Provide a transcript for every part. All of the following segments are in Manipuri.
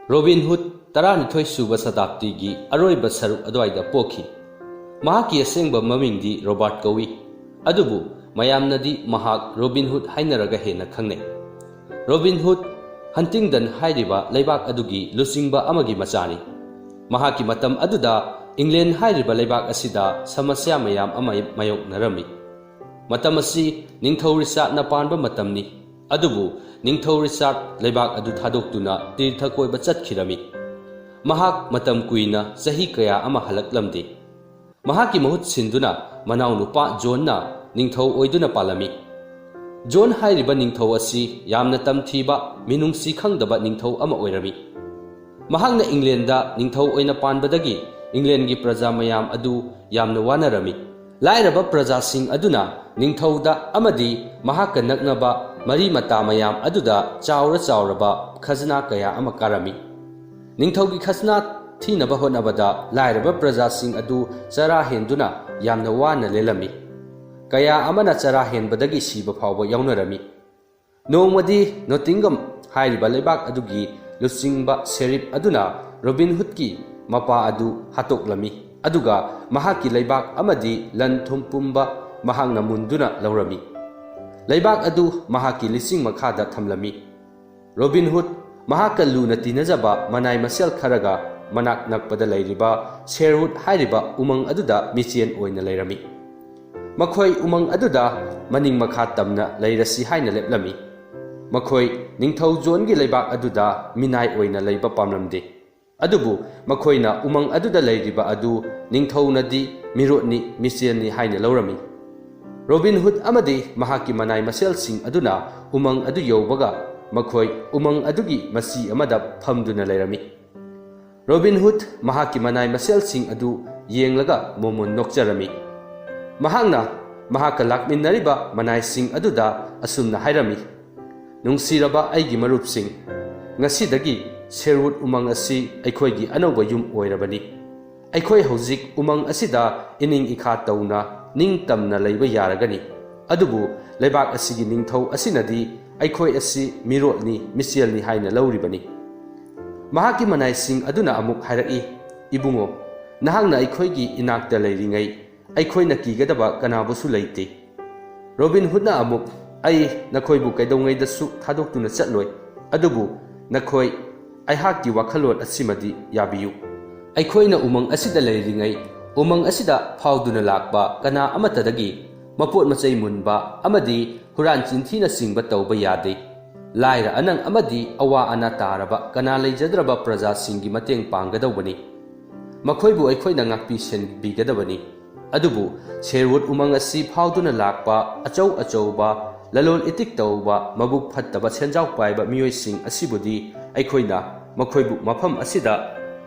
ꯔꯣꯕꯤꯟ ꯍꯨꯗ 12 ꯁꯨꯕ ꯁꯇꯥꯞꯇꯤꯒꯤ ꯑꯔꯣꯏꯕ ꯁꯔꯨꯛ ꯑꯗꯨꯋꯥꯏꯗ ꯄꯣꯛꯈꯤ꯫ ꯃꯍꯥꯛꯀꯤ ꯑꯁꯦꯡꯕ ꯃꯃꯤꯡꯗꯤ ꯔꯣꯕꯥꯔꯠ ꯀꯧꯏ, ꯑꯗꯨꯕꯨ ꯃꯌꯥꯝꯅꯗꯤ ꯃꯍꯥꯛ ꯔꯣꯕꯤꯟ ꯍꯨꯗ ꯍꯥꯏꯅꯔꯒ ꯍꯦꯟꯅ ꯈꯪꯅꯩ꯫ ꯔꯣꯕꯤꯟ ꯍꯨꯗ ꯍꯟꯇꯤꯡꯗꯟ ꯍꯥꯏꯔꯤꯕ ꯂꯩꯕꯥꯛ ꯑꯗꯨꯒꯤ ꯂꯨꯆꯤꯡꯕ ꯑꯃꯒꯤ ꯃꯆꯥꯅꯤ꯫ ꯃꯍꯥꯛꯀꯤ ꯃꯇꯝ ꯑꯗꯨꯗ ꯏꯪꯂꯦꯟ ꯍꯥꯏꯔꯤꯕ ꯂꯩꯕꯥꯛ ꯑꯁꯤꯗ ꯁꯃꯁ꯭ꯌꯥ ꯃꯌꯥꯝ ꯑꯃ ꯃꯥꯌꯣꯛꯅꯔꯝꯃꯤ꯫ ꯃꯇꯝ ꯑꯁꯤ ꯅꯤꯡꯊꯧ ꯔꯤꯆꯥꯔꯗꯅ ꯄꯥꯟꯕ ꯃꯇꯝꯅꯤ, ꯑꯗꯨꯕꯨ ꯅꯤꯡꯊꯧ ꯔꯤꯆꯥꯔꯗ ꯂꯩꯕꯥꯛ ꯑꯗꯨ ꯊꯥꯗꯣꯛꯇꯨꯅ ꯇꯤꯔꯊ ꯀꯣꯏꯕ ꯆꯠꯈꯤꯔꯝꯃꯤ꯫ ꯃꯍꯥꯛ ꯃꯇꯝ ꯀꯨꯏꯅ ꯆꯍꯤ ꯀꯌꯥ ꯑꯃ ꯍꯜꯂꯛꯂꯝꯗꯦ꯫ ꯃꯍꯥꯛꯀꯤ ꯃꯍꯨꯠ ꯁꯤꯟꯗꯨꯅ ꯃꯅꯥꯎꯅꯨꯄꯥ ꯖꯣꯟꯅ ꯅꯤꯡꯊꯧ ꯑꯣꯏꯗꯨꯅ ꯄꯥꯜꯂꯝꯃꯤ꯫ ꯖꯣꯟ ꯍꯥꯏꯔꯤꯕ ꯅꯤꯡꯊꯧ ꯑꯁꯤ ꯌꯥꯝꯅ ꯇꯝꯊꯤꯕ, ꯃꯤꯅꯨꯡꯁꯤ ꯈꯪꯗꯕ ꯅꯤꯡꯊꯧ ꯑꯃ ꯑꯣꯏꯔꯝꯃꯤ꯫ ꯃꯍꯥꯛꯅ ꯏꯪꯂꯦꯟꯗ ꯅꯤꯡꯊꯧ ꯑꯣꯏꯅ ꯄꯥꯟꯕꯗꯒꯤ ꯏꯪꯂꯦꯟꯒꯤ ꯄ꯭ꯔꯖꯥ ꯃꯌꯥꯝ ꯑꯗꯨ ꯌꯥꯝꯅ ꯋꯥꯅꯔꯝꯃꯤ꯫ ꯂꯥꯏꯔꯕ ꯄ꯭ꯔꯖꯥꯁꯤꯡ ꯑꯗꯨꯅ ꯅꯤꯡꯊꯧꯗ ꯑꯃꯗꯤ ꯃꯍꯥꯛꯀ ꯅꯛꯅꯕ ꯃꯔꯤ ꯃꯇꯥ ꯃꯌꯥꯝ ꯑꯗꯨꯗ ꯆꯥꯎꯔꯕ ꯈꯖꯅꯥ ꯀꯌꯥ ꯑꯃ ꯀꯥꯔꯝꯃꯤ꯫ ꯅꯤꯡꯊꯧꯒꯤ ꯈꯖꯅꯥ ꯊꯤꯅꯕ ꯍꯣꯠꯅꯕꯗ ꯂꯥꯏꯔꯕ ꯄ꯭ꯔꯖꯥꯁꯤꯡ ꯑꯗꯨ ꯆꯔꯥ ꯍꯦꯟꯗꯨꯅ ꯌꯥꯝꯅ ꯋꯥꯅ ꯂꯦꯜꯂꯝꯃꯤ꯫ ꯀꯌꯥ ꯑꯃꯅ ꯆꯔꯥ ꯍꯦꯟꯕꯗꯒꯤ ꯁꯤꯕ ꯐꯥꯎꯕ ꯌꯥꯎꯅꯔꯝꯃꯤ꯫ ꯅꯣꯡꯃꯗꯤ ꯅꯣꯇꯤꯡꯒꯝ ꯍꯥꯏꯔꯤꯕ ꯂꯩꯕꯥꯛ ꯑꯗꯨꯒꯤ ꯂꯨꯆꯤꯡꯕ ꯁꯦꯔꯤꯐ ꯑꯗꯨꯅ ꯔꯣꯕꯤꯟ ꯍꯨꯗꯀꯤ ꯃꯄꯥ ꯑꯗꯨ ꯍꯥꯠꯇꯣꯛꯂꯝꯃꯤ, ꯑꯗꯨꯒ ꯃꯍꯥꯛꯀꯤ ꯂꯩꯕꯥꯛ ꯑꯃꯗꯤ ꯂꯟ ꯊꯨꯝ ꯄꯨꯝꯕ ꯃꯍꯥꯛꯅ ꯃꯨꯟꯗꯨꯅ ꯂꯧꯔꯝꯃꯤ꯫ ꯂꯩꯕꯥꯛ ꯑꯗꯨ ꯃꯍꯥꯛꯀꯤ ꯂꯤꯆꯤꯡ ꯃꯈꯥꯗ ꯊꯝꯂꯝꯃꯤ꯫ ꯔꯣꯕꯤꯟ ꯍꯨꯗ ꯃꯍꯥꯛꯀ ꯂꯨꯅ ꯇꯤꯟꯅꯖꯕ ꯃꯅꯥꯏ ꯃꯁꯦꯜ ꯈꯔꯒ ꯃꯅꯥꯛ ꯅꯛꯄꯗ ꯂꯩꯔꯤꯕ ꯁꯦꯔꯋꯨꯗ ꯍꯥꯏꯔꯤꯕ ꯎꯃꯪ ꯑꯗꯨꯗ ꯃꯤꯆꯦꯟ ꯑꯣꯏꯅ ꯂꯩꯔꯝꯃꯤ꯫ ꯃꯈꯣꯏ ꯎꯃꯪ ꯑꯗꯨꯗ ꯃꯅꯤꯡ ꯃꯈꯥ ꯇꯝꯅ ꯂꯩꯔꯁꯤ ꯍꯥꯏꯅ ꯂꯦꯞꯂꯝꯃꯤ꯫ ꯃꯈꯣꯏ ꯅꯤꯡꯊꯧ ꯖꯣꯟꯒꯤ ꯂꯩꯕꯥꯛ ꯑꯗꯨꯗ ꯃꯤꯅꯥꯏ ꯑꯣꯏꯅ ꯂꯩꯕ ꯄꯥꯝꯂꯝꯗꯦ, ꯑꯗꯨꯕꯨ ꯃꯈꯣꯏꯅ ꯎꯃꯪ ꯑꯗꯨꯗ ꯂꯩꯔꯤꯕ ꯑꯗꯨ ꯅꯤꯡꯊꯧꯅꯗꯤ ꯃꯤꯔꯣꯠꯅꯤ, ꯃꯤꯆꯦꯟꯅꯤ ꯍꯥꯏꯅ ꯂꯧꯔꯝꯃꯤ꯫ ꯔꯣꯕꯤꯟ ꯍꯨꯗ ꯑꯃꯗꯤ ꯃꯍꯥꯛꯀꯤ ꯃꯅꯥꯏ ꯃꯁꯦꯜꯁꯤꯡ ꯑꯗꯨꯅ ꯎꯃꯪ ꯑꯗꯨ ꯌꯧꯕꯒ ꯃꯈꯣꯏ ꯎꯃꯪ ꯑꯗꯨꯒꯤ ꯃꯆꯤ ꯑꯃꯗ ꯐꯝꯗꯨꯅ ꯂꯩꯔꯝꯃꯤ꯫ ꯔꯣꯕꯤꯟ ꯍꯨꯗ ꯃꯍꯥꯛꯀꯤ ꯃꯅꯥꯏ ꯃꯁꯦꯜꯁꯤꯡ ꯑꯗꯨ ꯌꯦꯡꯂꯒ ꯃꯣꯃꯣꯟ ꯅꯣꯛꯆꯔꯝꯃꯤ꯫ ꯃꯍꯥꯛꯅ ꯃꯍꯥꯛꯀ ꯂꯥꯛꯃꯤꯟꯅꯔꯤꯕ ꯃꯅꯥꯏꯁꯤꯡ ꯑꯗꯨꯗ ꯑꯁꯨꯝꯅ ꯍꯥꯏꯔꯝꯃꯤ: "ꯅꯨꯡꯁꯤꯔꯕ ꯑꯩꯒꯤ ꯃꯔꯨꯞꯁꯤꯡ, ꯉꯁꯤꯗꯒꯤ ꯁꯦꯔꯋꯨꯗ ꯎꯃꯪ ꯑꯁꯤ ꯑꯩꯈꯣꯏꯒꯤ ꯑꯅꯧꯕ ꯌꯨꯝ ꯑꯣꯏꯔꯕꯅꯤ꯫ ꯑꯩꯈꯣꯏ ꯍꯧꯖꯤꯛ ꯎꯃꯪ ꯑꯁꯤꯗ ꯏꯅꯤꯡ ꯏꯈꯥ ꯇꯧꯅ ꯅꯤꯡꯇꯝꯅ ꯂꯩꯕ ꯌꯥꯔꯒꯅꯤ, ꯑꯗꯨꯕꯨ ꯂꯩꯕꯥꯛ ꯑꯁꯤꯒꯤ ꯅꯤꯡꯊꯧ ꯑꯁꯤꯅꯗꯤ ꯑꯩꯈꯣꯏ ꯑꯁꯤ ꯃꯤꯔꯣꯠꯅꯤ, ꯃꯤꯆꯦꯜꯅꯤ ꯍꯥꯏꯅ ꯂꯧꯔꯤꯕꯅꯤ"꯫ ꯃꯍꯥꯛꯀꯤ ꯃꯅꯥꯏꯁꯤꯡ ꯑꯗꯨꯅ ꯑꯃꯨꯛ ꯍꯥꯏꯔꯛꯏ: "ꯏꯕꯨꯡꯉꯣ, ꯅꯍꯥꯛꯅ ꯑꯩꯈꯣꯏꯒꯤ ꯏꯅꯥꯛꯇ ꯂꯩꯔꯤꯉꯩ ꯑꯩꯈꯣꯏꯅ ꯀꯤꯒꯗꯕ ꯀꯅꯥꯕꯨꯁꯨ ꯂꯩꯇꯦ"꯫ ꯔꯣꯕꯤꯟ ꯍꯨꯗꯅ ꯑꯃꯨꯛ: "ꯑꯩ ꯅꯈꯣꯏꯕꯨ ꯀꯩꯗꯧꯉꯩꯗꯁꯨ ꯊꯥꯗꯣꯛꯇꯨꯅ ꯆꯠꯂꯣꯏ, ꯑꯗꯨꯕꯨ ꯅꯈꯣꯏ ꯑꯩꯍꯥꯛꯀꯤ ꯋꯥꯈꯜꯂꯣꯟ ꯑꯁꯤꯃꯗꯤ ꯌꯥꯕꯤꯌꯨ: ꯑꯩꯈꯣꯏꯅ ꯎꯃꯪ ꯑꯁꯤꯗ ꯂꯩꯔꯤꯉꯩ ꯎꯃꯪ ꯑꯁꯤꯗ ꯐꯥꯎꯗꯨꯅ ꯂꯥꯛꯄ ꯀꯅꯥ ꯑꯃꯠꯇꯗꯒꯤ ꯃꯄꯣꯠ ꯃꯆꯩ ꯃꯨꯟꯕ ꯑꯃꯗꯤ ꯍꯨꯔꯥꯟ ꯆꯤꯟꯊꯤꯅꯆꯤꯡꯕ ꯇꯧꯕ ꯌꯥꯗꯦ꯫ ꯂꯥꯏꯔ ꯑꯅꯪ ꯑꯃꯗꯤ ꯑꯋꯥ ꯑꯅꯥ ꯇꯥꯔꯕ ꯀꯅꯥ ꯂꯩꯖꯗ꯭ꯔꯕ ꯄ꯭ꯔꯖꯥꯁꯤꯡꯒꯤ ꯃꯇꯦꯡ ꯄꯥꯡꯒꯗꯧꯕꯅꯤ꯫ ꯃꯈꯣꯏꯕꯨ ꯑꯩꯈꯣꯏꯅ ꯉꯥꯛꯄꯤ ꯁꯦꯟꯕꯤꯒꯗꯕꯅꯤ꯫ ꯑꯗꯨꯕꯨ ꯁꯦꯔꯋꯨꯗ ꯎꯃꯪ ꯑꯁꯤ ꯐꯥꯎꯗꯨꯅ ꯂꯥꯛꯄ ꯑꯆꯧ ꯑꯆꯧꯕ, ꯂꯂꯣꯟ ꯏꯇꯤꯛ ꯇꯧꯕ, ꯃꯕꯨꯛ ꯐꯠꯇꯕ ꯁꯦꯟꯖꯥꯎ ꯄꯥꯏꯕ ꯃꯤꯑꯣꯏꯁꯤꯡ ꯑꯁꯤꯕꯨꯗꯤ ꯑꯩꯈꯣꯏꯅ ꯃꯈꯣꯏꯕꯨ ꯃꯐꯝ ꯑꯁꯤꯗ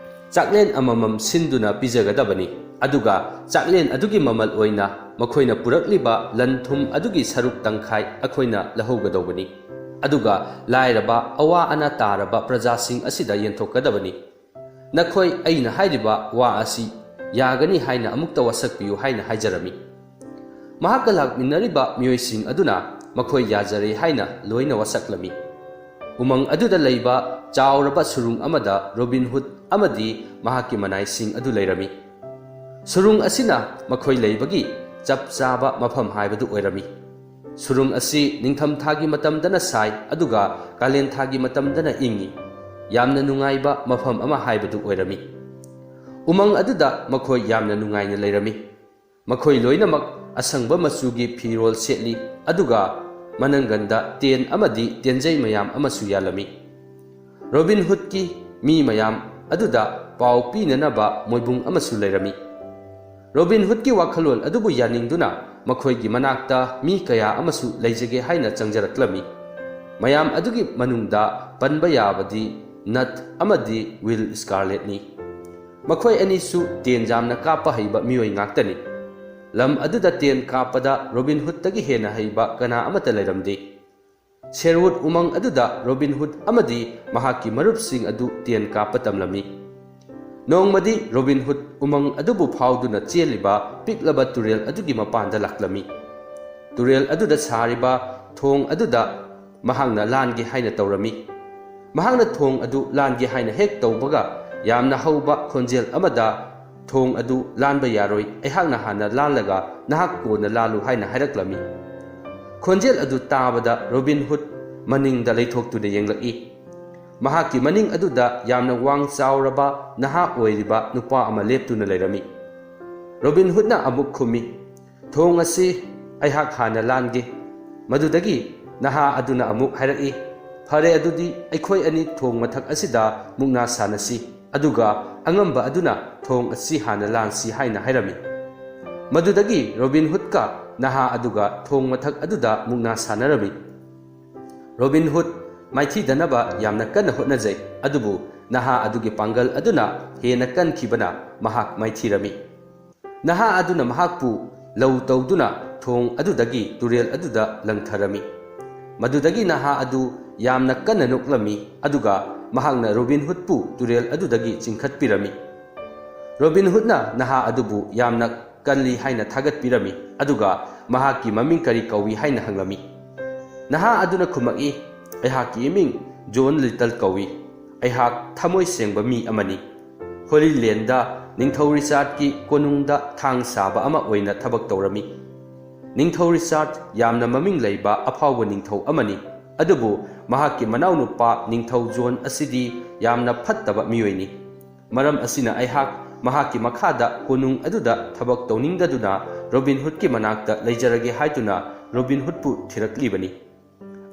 ꯆꯥꯛꯂꯦꯟ ꯑꯃꯃꯝ ꯁꯤꯟꯗꯨꯅ ꯄꯤꯖꯒꯗꯕꯅꯤ, ꯑꯗꯨꯒ ꯆꯥꯛꯂꯦꯟ ꯑꯗꯨꯒꯤ ꯃꯃꯜ ꯑꯣꯏꯅ ꯃꯈꯣꯏꯅ ꯄꯨꯔꯛꯂꯤꯕ ꯂꯟ ꯊꯨꯝ ꯑꯗꯨꯒꯤ ꯁꯔꯨꯛ ꯇꯪꯈꯥꯏ ꯑꯩꯈꯣꯏꯅ ꯂꯧꯍꯧꯒꯗꯧꯕꯅꯤ, ꯑꯗꯨꯒ ꯂꯥꯏꯔꯕ, ꯑꯋꯥ ꯑꯅꯥ ꯇꯥꯔꯕ ꯄ꯭ꯔꯖꯥꯁꯤꯡ ꯑꯁꯤꯗ ꯌꯦꯟꯊꯣꯛꯀꯗꯕꯅꯤ꯫ ꯅꯈꯣꯏ ꯑꯩꯅ ꯍꯥꯏꯔꯤꯕ ꯋꯥ ꯑꯁꯤ ꯌꯥꯒꯅꯤ ꯍꯥꯏꯅ ꯑꯃꯨꯛꯇ ꯋꯥꯁꯛꯄꯤꯌꯨ" ꯍꯥꯏꯅ ꯍꯥꯏꯖꯔꯝꯃꯤ꯫ ꯃꯍꯥꯛꯀ ꯂꯥꯛꯃꯤꯟꯅꯔꯤꯕ ꯃꯤꯑꯣꯏꯁꯤꯡ ꯑꯗꯨꯅ ꯃꯈꯣꯏ ꯌꯥꯖꯔꯦ ꯍꯥꯏꯅ ꯂꯣꯏꯅ ꯋꯥꯁꯛꯂꯝꯃꯤ꯫ ꯎꯃꯪ ꯑꯗꯨꯗ ꯂꯩꯕ ꯆꯥꯎꯔꯕ ꯁꯨꯔꯨꯡ ꯑꯃꯗ ꯔꯣꯕꯤꯟ ꯍꯨꯗ ꯑꯃꯗꯤ ꯃꯍꯥꯛꯀꯤ ꯃꯅꯥꯏꯁꯤꯡ ꯑꯗꯨ ꯂꯩꯔꯝꯃꯤ꯫ ꯁꯨꯔꯨꯡ ꯑꯁꯤꯅ ꯃꯈꯣꯏ ꯂꯩꯕꯒꯤ ꯆꯞ ꯆꯥꯕ ꯃꯐꯝ ꯍꯥꯏꯕꯗꯨ ꯑꯣꯏꯔꯝꯃꯤ꯫ ꯁꯨꯔꯨꯡ ꯑꯁꯤ ꯅꯤꯡꯊꯝꯊꯥꯒꯤ ꯃꯇꯝꯗꯅ ꯁꯥꯏ, ꯑꯗꯨꯒ ꯀꯥꯂꯦꯟ ꯊꯥꯒꯤ ꯃꯇꯝꯗꯅ ꯏꯪꯏ꯫ ꯌꯥꯝꯅ ꯅꯨꯡꯉꯥꯏꯕ ꯃꯐꯝ ꯑꯃ ꯍꯥꯏꯕꯗꯨ ꯑꯣꯏꯔꯝꯃꯤ꯫ ꯎꯃꯪ ꯑꯗꯨꯗ ꯃꯈꯣꯏ ꯌꯥꯝꯅ ꯅꯨꯡꯉꯥꯏꯅ ꯂꯩꯔꯝꯃꯤ꯫ ꯃꯈꯣꯏ ꯂꯣꯏꯅꯃꯛ ꯑꯁꯪꯕ ꯃꯆꯨꯒꯤ ꯐꯤꯔꯣꯜ ꯁꯦꯠꯂꯤ, ꯑꯗꯨꯒ ꯃꯅꯪꯒꯟꯗ ꯇꯦꯟ ꯑꯃꯗꯤ ꯇꯦꯟꯖꯩ ꯃꯌꯥꯝ ꯑꯃꯁꯨ ꯌꯥꯜꯂꯝꯃꯤ꯫ ꯔꯣꯕꯤꯟ ꯍꯨꯗꯀꯤ ꯃꯤ ꯃꯌꯥꯝ ꯑꯗꯨꯗ ꯄꯥꯎ ꯄꯤꯅꯅꯕ ꯃꯣꯏꯕꯨꯡ ꯑꯃꯁꯨ ꯂꯩꯔꯝꯃꯤ꯫ ꯔꯣꯕꯤꯟ ꯍꯨꯗꯀꯤ ꯋꯥꯈꯜꯂꯣꯟ ꯑꯗꯨꯕꯨ ꯌꯥꯅꯤꯡꯗꯨꯅ ꯃꯈꯣꯏꯒꯤ ꯃꯅꯥꯛꯇ ꯃꯤ ꯀꯌꯥ ꯑꯃꯁꯨ ꯂꯩꯖꯒꯦ ꯍꯥꯏꯅ ꯆꯪꯖꯔꯛꯂꯝꯃꯤ꯫ ꯃꯌꯥꯝ ꯑꯗꯨꯒꯤ ꯃꯅꯨꯡꯗ ꯄꯟꯕ ꯌꯥꯕꯗꯤ ꯅꯠ ꯑꯃꯗꯤ ꯋꯤꯜ ꯁ꯭ꯀꯥꯔꯂꯦꯠꯅꯤ꯫ ꯃꯈꯣꯏ ꯑꯅꯤꯁꯨ ꯇꯦꯟ ꯌꯥꯝꯅ ꯀꯥꯞꯄ ꯍꯩꯕ ꯃꯤꯑꯣꯏ ꯉꯥꯛꯇꯅꯤ꯫ ꯂꯝ ꯑꯗꯨꯗ ꯇꯦꯟ ꯀꯥꯞꯄꯗ ꯔꯣꯕꯤꯟ ꯍꯨꯗꯇꯒꯤ ꯍꯦꯟꯅ ꯍꯩꯕ ꯀꯅꯥ ꯑꯃꯠꯇ ꯂꯩꯔꯝꯗꯦ꯫ ꯁꯦꯔꯋꯨꯗ ꯎꯃꯪ ꯑꯗꯨꯗ ꯔꯣꯕꯤꯟ ꯍꯨꯗ ꯑꯃꯗꯤ ꯃꯍꯥꯛꯀꯤ ꯃꯔꯨꯞꯁꯤꯡ ꯑꯗꯨ ꯇꯦꯟ ꯀꯥꯞꯄ ꯇꯝꯂꯝꯃꯤ꯫ ꯅꯣꯡꯃꯗꯤ ꯔꯣꯕꯤꯟ ꯍꯨꯗ ꯎꯃꯪ ꯑꯗꯨꯕꯨ ꯐꯥꯎꯗꯨꯅ ꯆꯦꯜꯂꯤꯕ ꯄꯤꯛꯂꯕ ꯇꯨꯔꯦꯜ ꯑꯗꯨꯒꯤ ꯃꯄꯥꯟꯗ ꯂꯥꯛꯂꯝꯃꯤ꯫ ꯇꯨꯔꯦꯜ ꯑꯗꯨꯗ ꯁꯥꯔꯤꯕ ꯊꯣꯡ ꯑꯗꯨꯗ ꯃꯍꯥꯛꯅ ꯂꯥꯟꯒꯦ ꯍꯥꯏꯅ ꯇꯧꯔꯝꯃꯤ꯫ ꯃꯍꯥꯛꯅ ꯊꯣꯡ ꯑꯗꯨ ꯂꯥꯟꯒꯦ ꯍꯥꯏꯅ ꯍꯦꯛ ꯇꯧꯕꯒ ꯌꯥꯝꯅ ꯍꯧꯕ ꯈꯣꯟꯖꯦꯜ ꯑꯃꯗ ꯊꯣꯡ ꯑꯗꯨ ꯂꯥꯟꯕ ꯌꯥꯔꯣꯏ, ꯑꯩꯍꯥꯛꯅ ꯍꯥꯟꯅ ꯂꯥꯜꯂꯒ ꯅꯍꯥꯛ ꯀꯣꯟꯅ ꯂꯥꯜꯂꯨ ꯍꯥꯏꯅ ꯍꯥꯏꯔꯛꯂꯝꯃꯤ꯫ ꯈꯣꯟꯖꯦꯜ ꯑꯗꯨ ꯇꯥꯕꯗ ꯔꯣꯕꯤꯟ ꯍꯨꯗ ꯃꯅꯤꯡꯗ ꯂꯩꯊꯣꯛꯇꯨꯅ ꯌꯦꯡꯂꯛꯏ꯫ ꯃꯍꯥꯛꯀꯤ ꯃꯅꯤꯡ ꯑꯗꯨꯗ ꯌꯥꯝꯅ ꯋꯥꯡ ꯆꯥꯎꯔꯕ ꯅꯍꯥ ꯑꯣꯏꯔꯤꯕ ꯅꯨꯄꯥ ꯑꯃ लेप्ꯇꯨꯅ ꯂꯩꯔꯝꯃꯤ꯫ ꯔꯣꯕꯤꯟ ꯍꯨꯗꯅ ꯑꯃꯨꯛ ꯈꯨꯝꯃꯤ, "ꯊꯣꯡ ꯑꯁꯤ ꯑꯩꯍꯥꯛ ꯍꯥꯟꯅ ꯂꯥꯟꯒꯦ"꯫ ꯃꯗꯨꯗꯒꯤ ꯅꯍꯥ ꯑꯗꯨꯅ ꯑꯃꯨꯛ ꯍꯥꯏꯔꯛꯏ, "ꯐꯔꯦ, ꯑꯗꯨꯗꯤ ꯑꯩꯈꯣꯏ ꯑꯅꯤ ꯊꯣꯡ ꯃꯊꯛ ꯑꯁꯤꯗ ꯃꯨꯛꯅꯥ ꯁꯥꯟꯅꯁꯤ, ꯑꯗꯨꯒ ꯑꯉꯝꯕ ꯑꯗꯨꯅ ꯊꯣꯡ ꯑꯁꯤ ꯍꯥꯟꯅ ꯂꯥꯟꯁꯤ" ꯍꯥꯏꯅ ꯍꯥꯏꯔꯝꯃꯤ꯫ ꯃꯗꯨꯗꯒꯤ ꯔꯣꯕꯤꯟ ꯍꯨꯗꯀ ꯅꯍꯥ ꯑꯗꯨꯒ ꯊꯣꯡ ꯃꯊꯛ ꯑꯗꯨꯗ ꯃꯨꯛꯅꯥ ꯁꯥꯟꯅꯔꯝꯃꯤ꯫ ꯔꯣꯕꯤꯟ ꯍꯨꯗ ꯃꯥꯏꯊꯤꯗꯅꯕ ꯌꯥꯝꯅ ꯀꯟꯅ ꯍꯣꯠꯅꯖꯩ, ꯑꯗꯨꯕꯨ ꯅꯍꯥ ꯑꯗꯨꯒꯤ ꯄꯥꯡꯒꯜ ꯑꯗꯨꯅ ꯍꯦꯟꯅ ꯀꯟꯈꯤꯕꯅ ꯃꯍꯥꯛ ꯃꯥꯏꯊꯤꯔꯝꯃꯤ꯫ ꯅꯍꯥ ꯑꯗꯨꯅ ꯃꯍꯥꯛꯄꯨ ꯂꯧ ꯇꯧꯗꯨꯅ ꯊꯣꯡ ꯑꯗꯨꯗꯒꯤ ꯇꯨꯔꯦꯜ ꯑꯗꯨꯗ ꯂꯪꯊꯔꯝꯃꯤ꯫ ꯃꯗꯨꯗꯒꯤ ꯅꯍꯥ ꯑꯗꯨ ꯌꯥꯝꯅ ꯀꯟꯅ ꯅꯣꯛꯂꯝꯃꯤ, ꯑꯗꯨꯒ ꯃꯍꯥꯛꯅ ꯔꯣꯕꯤꯟ ꯍꯨꯗꯄꯨ ꯇꯨꯔꯦꯜ ꯑꯗꯨꯗꯒꯤ ꯆꯤꯡꯈꯠꯄꯤꯔꯝꯃꯤ꯫ ꯔꯣꯕꯤꯟ ꯍꯨꯗꯅ ꯅꯍꯥ ꯑꯗꯨꯕꯨ ꯌꯥꯝꯅ ꯀꯜꯂꯤ ꯍꯥꯏꯅ ꯊꯥꯒꯠꯄꯤꯔꯝꯃꯤ, ꯑꯗꯨꯒ ꯃꯍꯥꯛꯀꯤ ꯃꯃꯤꯡ ꯀꯔꯤ ꯀꯧꯏ ꯍꯥꯏꯅ ꯍꯪꯂꯝꯃꯤ꯫ ꯅꯍꯥ ꯑꯗꯨꯅ ꯈꯨꯝꯃꯛꯏ, "ꯑꯩꯍꯥꯛꯀꯤ ꯏꯃꯤꯡ ꯖꯣꯟ ꯂꯤꯇꯜ ꯀꯧꯏ꯫ ꯑꯩꯍꯥꯛ ꯊꯃꯣꯏ ꯁꯦꯡꯕ ꯃꯤ ꯑꯃꯅꯤ꯫ ꯍꯣꯂꯤ ꯂꯦꯟꯗ ꯅꯤꯡꯊꯧ ꯔꯤꯆꯥꯔꯗꯀꯤ ꯀꯣꯅꯨꯡꯗ ꯊꯥꯡ ꯁꯥꯕ ꯑꯃ ꯑꯣꯏꯅ ꯊꯕꯛ ꯇꯧꯔꯝꯃꯤ꯫ ꯅꯤꯡꯊꯧ ꯔꯤꯆꯥꯔꯗ ꯌꯥꯝꯅ ꯃꯃꯤꯡ ꯂꯩꯕ ꯑꯐꯥꯎꯕ ꯅꯤꯡꯊꯧ ꯑꯃꯅꯤ, ꯑꯗꯨꯕꯨ ꯃꯍꯥꯛꯀꯤ ꯃꯅꯥꯎꯅꯨꯄꯥ ꯅꯤꯡꯊꯧ ꯖꯣꯟ ꯑꯁꯤꯗꯤ ꯌꯥꯝꯅ ꯐꯠꯇꯕ ꯃꯤꯑꯣꯏꯅꯤ꯫ ꯃꯔꯝ ꯑꯁꯤꯅ ꯑꯩꯍꯥꯛ ꯃꯍꯥꯛꯀꯤ ꯃꯈꯥꯗ ꯀꯣꯅꯨꯡ ꯑꯗꯨꯗ ꯊꯕꯛ ꯇꯧꯅꯤꯡꯗꯗꯨꯅ ꯔꯣꯕꯤꯟ ꯍꯨꯗꯀꯤ ꯃꯅꯥꯛꯇ ꯂꯩꯖꯔꯒꯦ ꯍꯥꯏꯗꯨꯅ ꯔꯣꯕꯤꯟ ꯍꯨꯗꯄꯨ ꯊꯤꯔꯛꯂꯤꯕꯅꯤ꯫